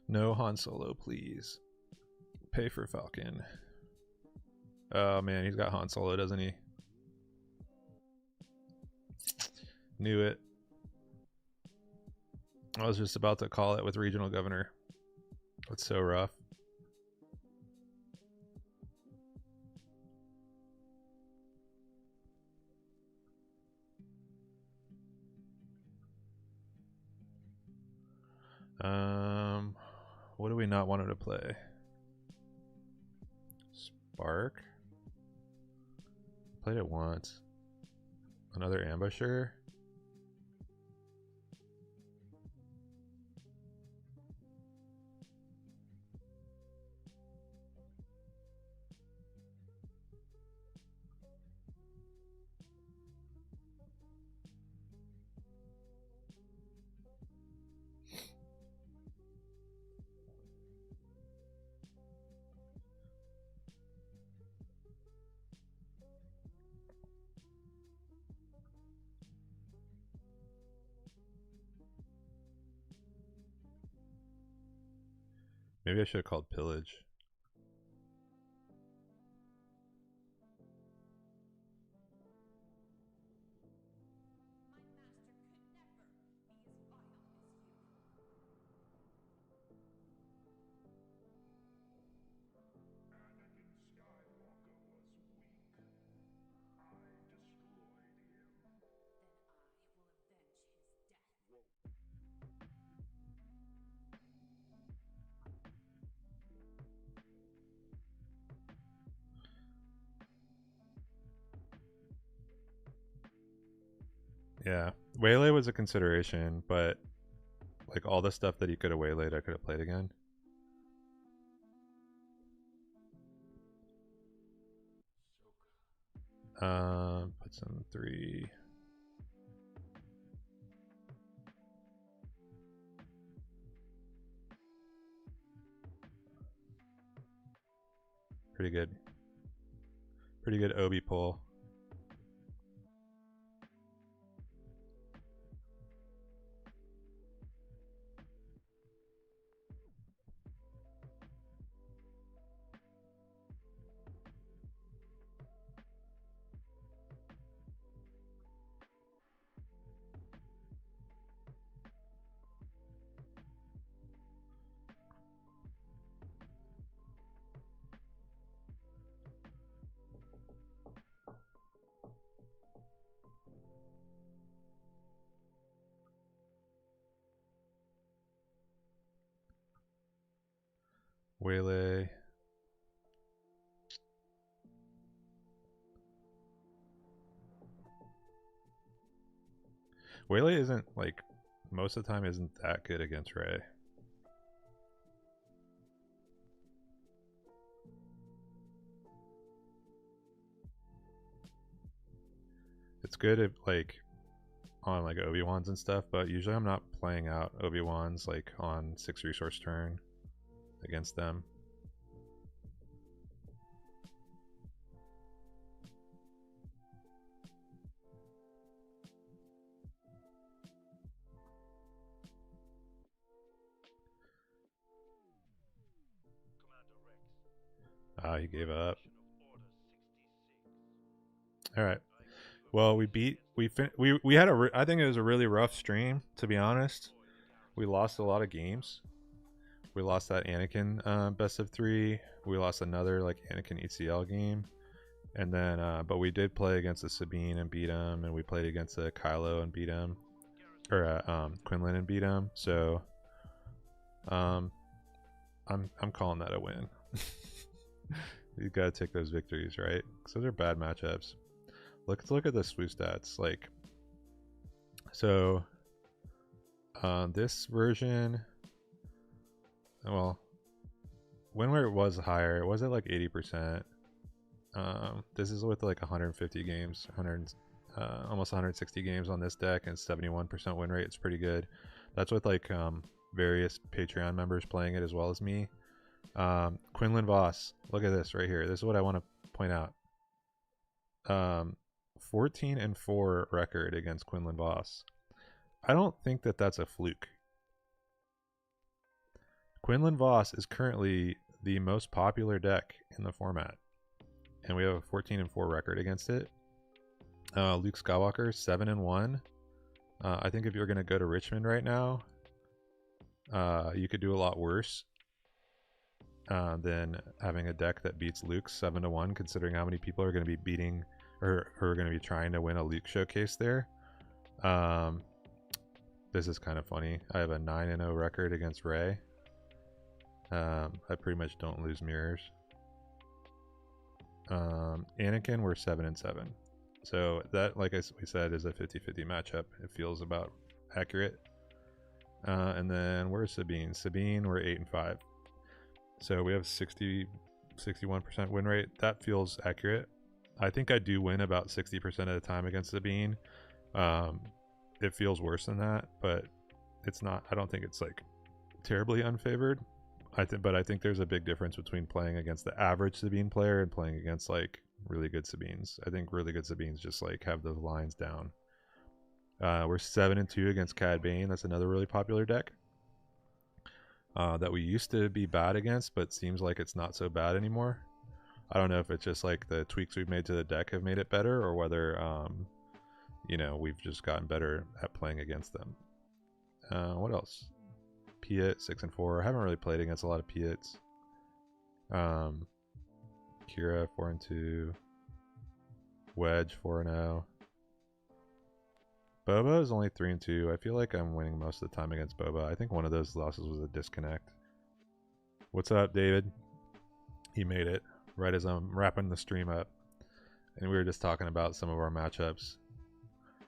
No Han Solo, please. Pay for Falcon. Oh man, he's got Han Solo, doesn't he? Knew it. I was just about to call it with Regional Governor. That's so rough. What do we not want him to play? Spark? Played it once. Another ambusher? Maybe I should have called Pillage. Anakin Skywalker was weak. I destroyed him. Then I will avenge his death. Yeah, Waylay was a consideration, but like all the stuff that he could have waylaid, I could have played again. Put some 3. Pretty good. Pretty good Obi pull. Waylay. Waylay isn't like most of the time isn't that good against Rey. It's good if like on like Obi-Wans and stuff, but usually I'm not playing out Obi-Wans like on 6 resource turn against them. He gave up. All right. Well, we had I think it was a really rough stream, to be honest. We lost a lot of games. We lost that Anakin best of 3. We lost another like Anakin ECL game, and then but we did play against the Sabine and beat him, and we played against the Kylo and beat him, or Quinnlan and beat him. So I'm calling that a win. You gotta take those victories, right? So they're bad matchups. Let's look at the SWU stats. Like, so this version, well, when where it was higher, was it like 80%? This is with like 150 games, almost 160 games on this deck, and 71% win rate. It's pretty good. That's with like various Patreon members playing it as well as me. Quinnlan Voss, look at this right here. This is what I want to point out. 14-4 record against Quinnlan Voss. I don't think that that's a fluke. Quinnlan Voss is currently the most popular deck in the format, and we have a 14-4 record against it. Luke Skywalker 7-1. I think if you're going to go to Richmond right now, you could do a lot worse than having a deck that beats Luke 7-1, considering how many people are going to be beating or are going to be trying to win a Luke showcase there. This is kind of funny. I have a 9-0 record against Rey. I pretty much don't lose mirrors. Anakin, we're 7-7. So that, like we said, is a 50-50 matchup. It feels about accurate. And then where's Sabine? Sabine, we're 8-5. So we have 61% win rate. That feels accurate. I think I do win about 60% of the time against Sabine. It feels worse than that, but it's not. I don't think it's like terribly unfavored. But I think there's a big difference between playing against the average Sabine player and playing against like really good Sabines. I think really good Sabines just like have those lines down. We're 7-2 against Cad Bane. That's another really popular deck that we used to be bad against, but seems like it's not so bad anymore. I don't know if it's just like the tweaks we've made to the deck have made it better, or whether you know, we've just gotten better at playing against them. What else? Piet 6-4. I haven't really played against a lot of Piets. Kira 4-2. Wedge 4-0. Boba is only 3-2. I feel like I'm winning most of the time against Boba. I think one of those losses was a disconnect. What's up, David? He made it right as I'm wrapping the stream up, and we were just talking about some of our matchups.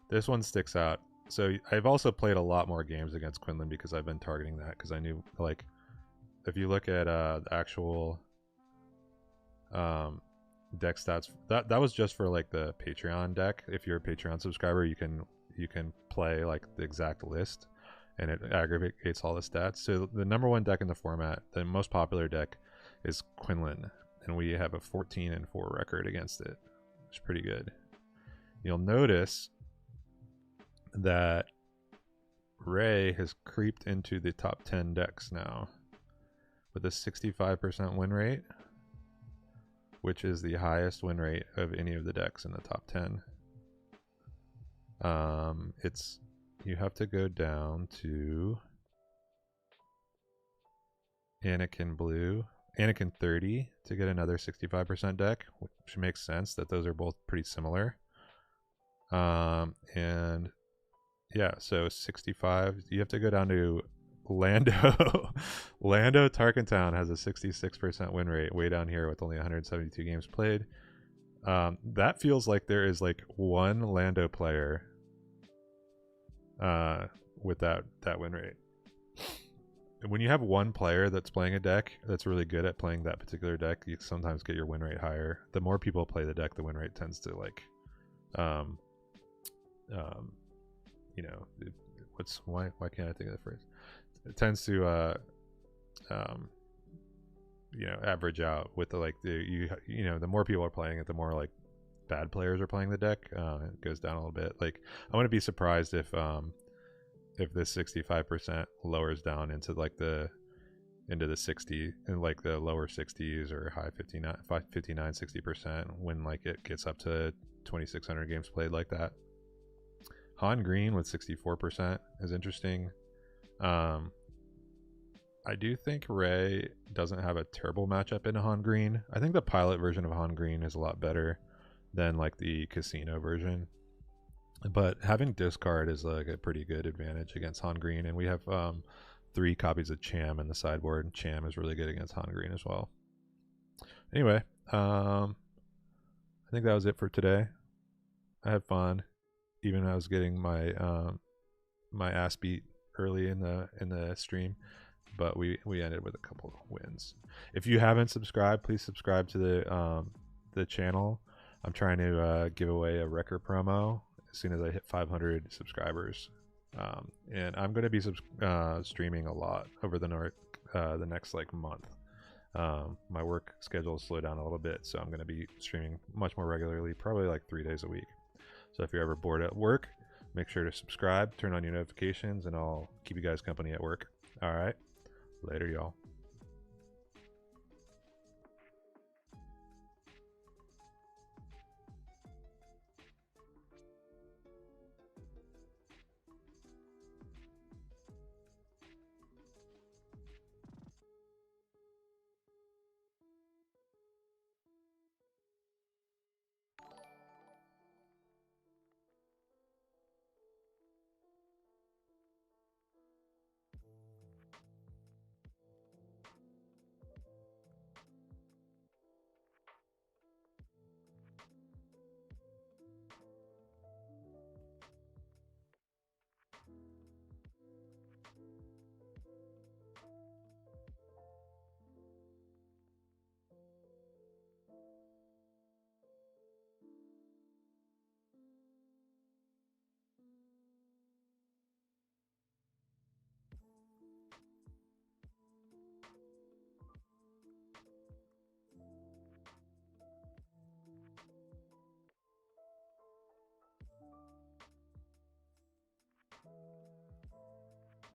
This one sticks out. So I've also played a lot more games against Quinnlan because I've been targeting that, because I knew, like, if you look at the actual deck stats, that was just for like the Patreon deck. If you're a Patreon subscriber, you can play like the exact list, and it aggregates all the stats. So the number one deck in the format, the most popular deck, is Quinnlan, and we have a 14-4 record against it. It's pretty good. You'll notice that Rey has creeped into the top 10 decks now with a 65% win rate, which is the highest win rate of any of the decks in the top 10. You have to go down to Anakin Blue, Anakin 30 to get another 65% deck, which makes sense that those are both pretty similar. And yeah, so 65. You have to go down to Lando. Lando Tarkentown has a 66% win rate, way down here with only 172 games played. That feels like there is like one Lando player with that win rate. When you have one player that's playing a deck that's really good at playing that particular deck, you sometimes get your win rate higher. The more people play the deck, the win rate tends to like you know, why can't I think of the phrase? It tends to you know, average out with the you know, the more people are playing it, the more like bad players are playing the deck. It goes down a little bit. Like I wouldn't be surprised if this 65% lowers down into like the 60 and like the lower 60s or high 59 60% when like it gets up to 2600 games played like that. Han Green with 64% is interesting. I do think Rey doesn't have a terrible matchup in Han Green. I think the pilot version of Han Green is a lot better than like the casino version. But having discard is like a pretty good advantage against Han Green, and we have 3 copies of Cham in the sideboard. Cham is really good against Han Green as well. Anyway, I think that was it for today. I had fun, even when I was getting my my ass beat early in the stream, but we ended with a couple of wins. If you haven't subscribed, please subscribe to the channel. I'm trying to give away a record promo as soon as I hit 500 subscribers. And I'm going to be streaming a lot over the next like month. My work schedule slowed down a little bit, so I'm going to be streaming much more regularly, probably like 3 days a week. So if you're ever bored at work, make sure to subscribe, turn on your notifications, and I'll keep you guys company at work. All right, later, y'all.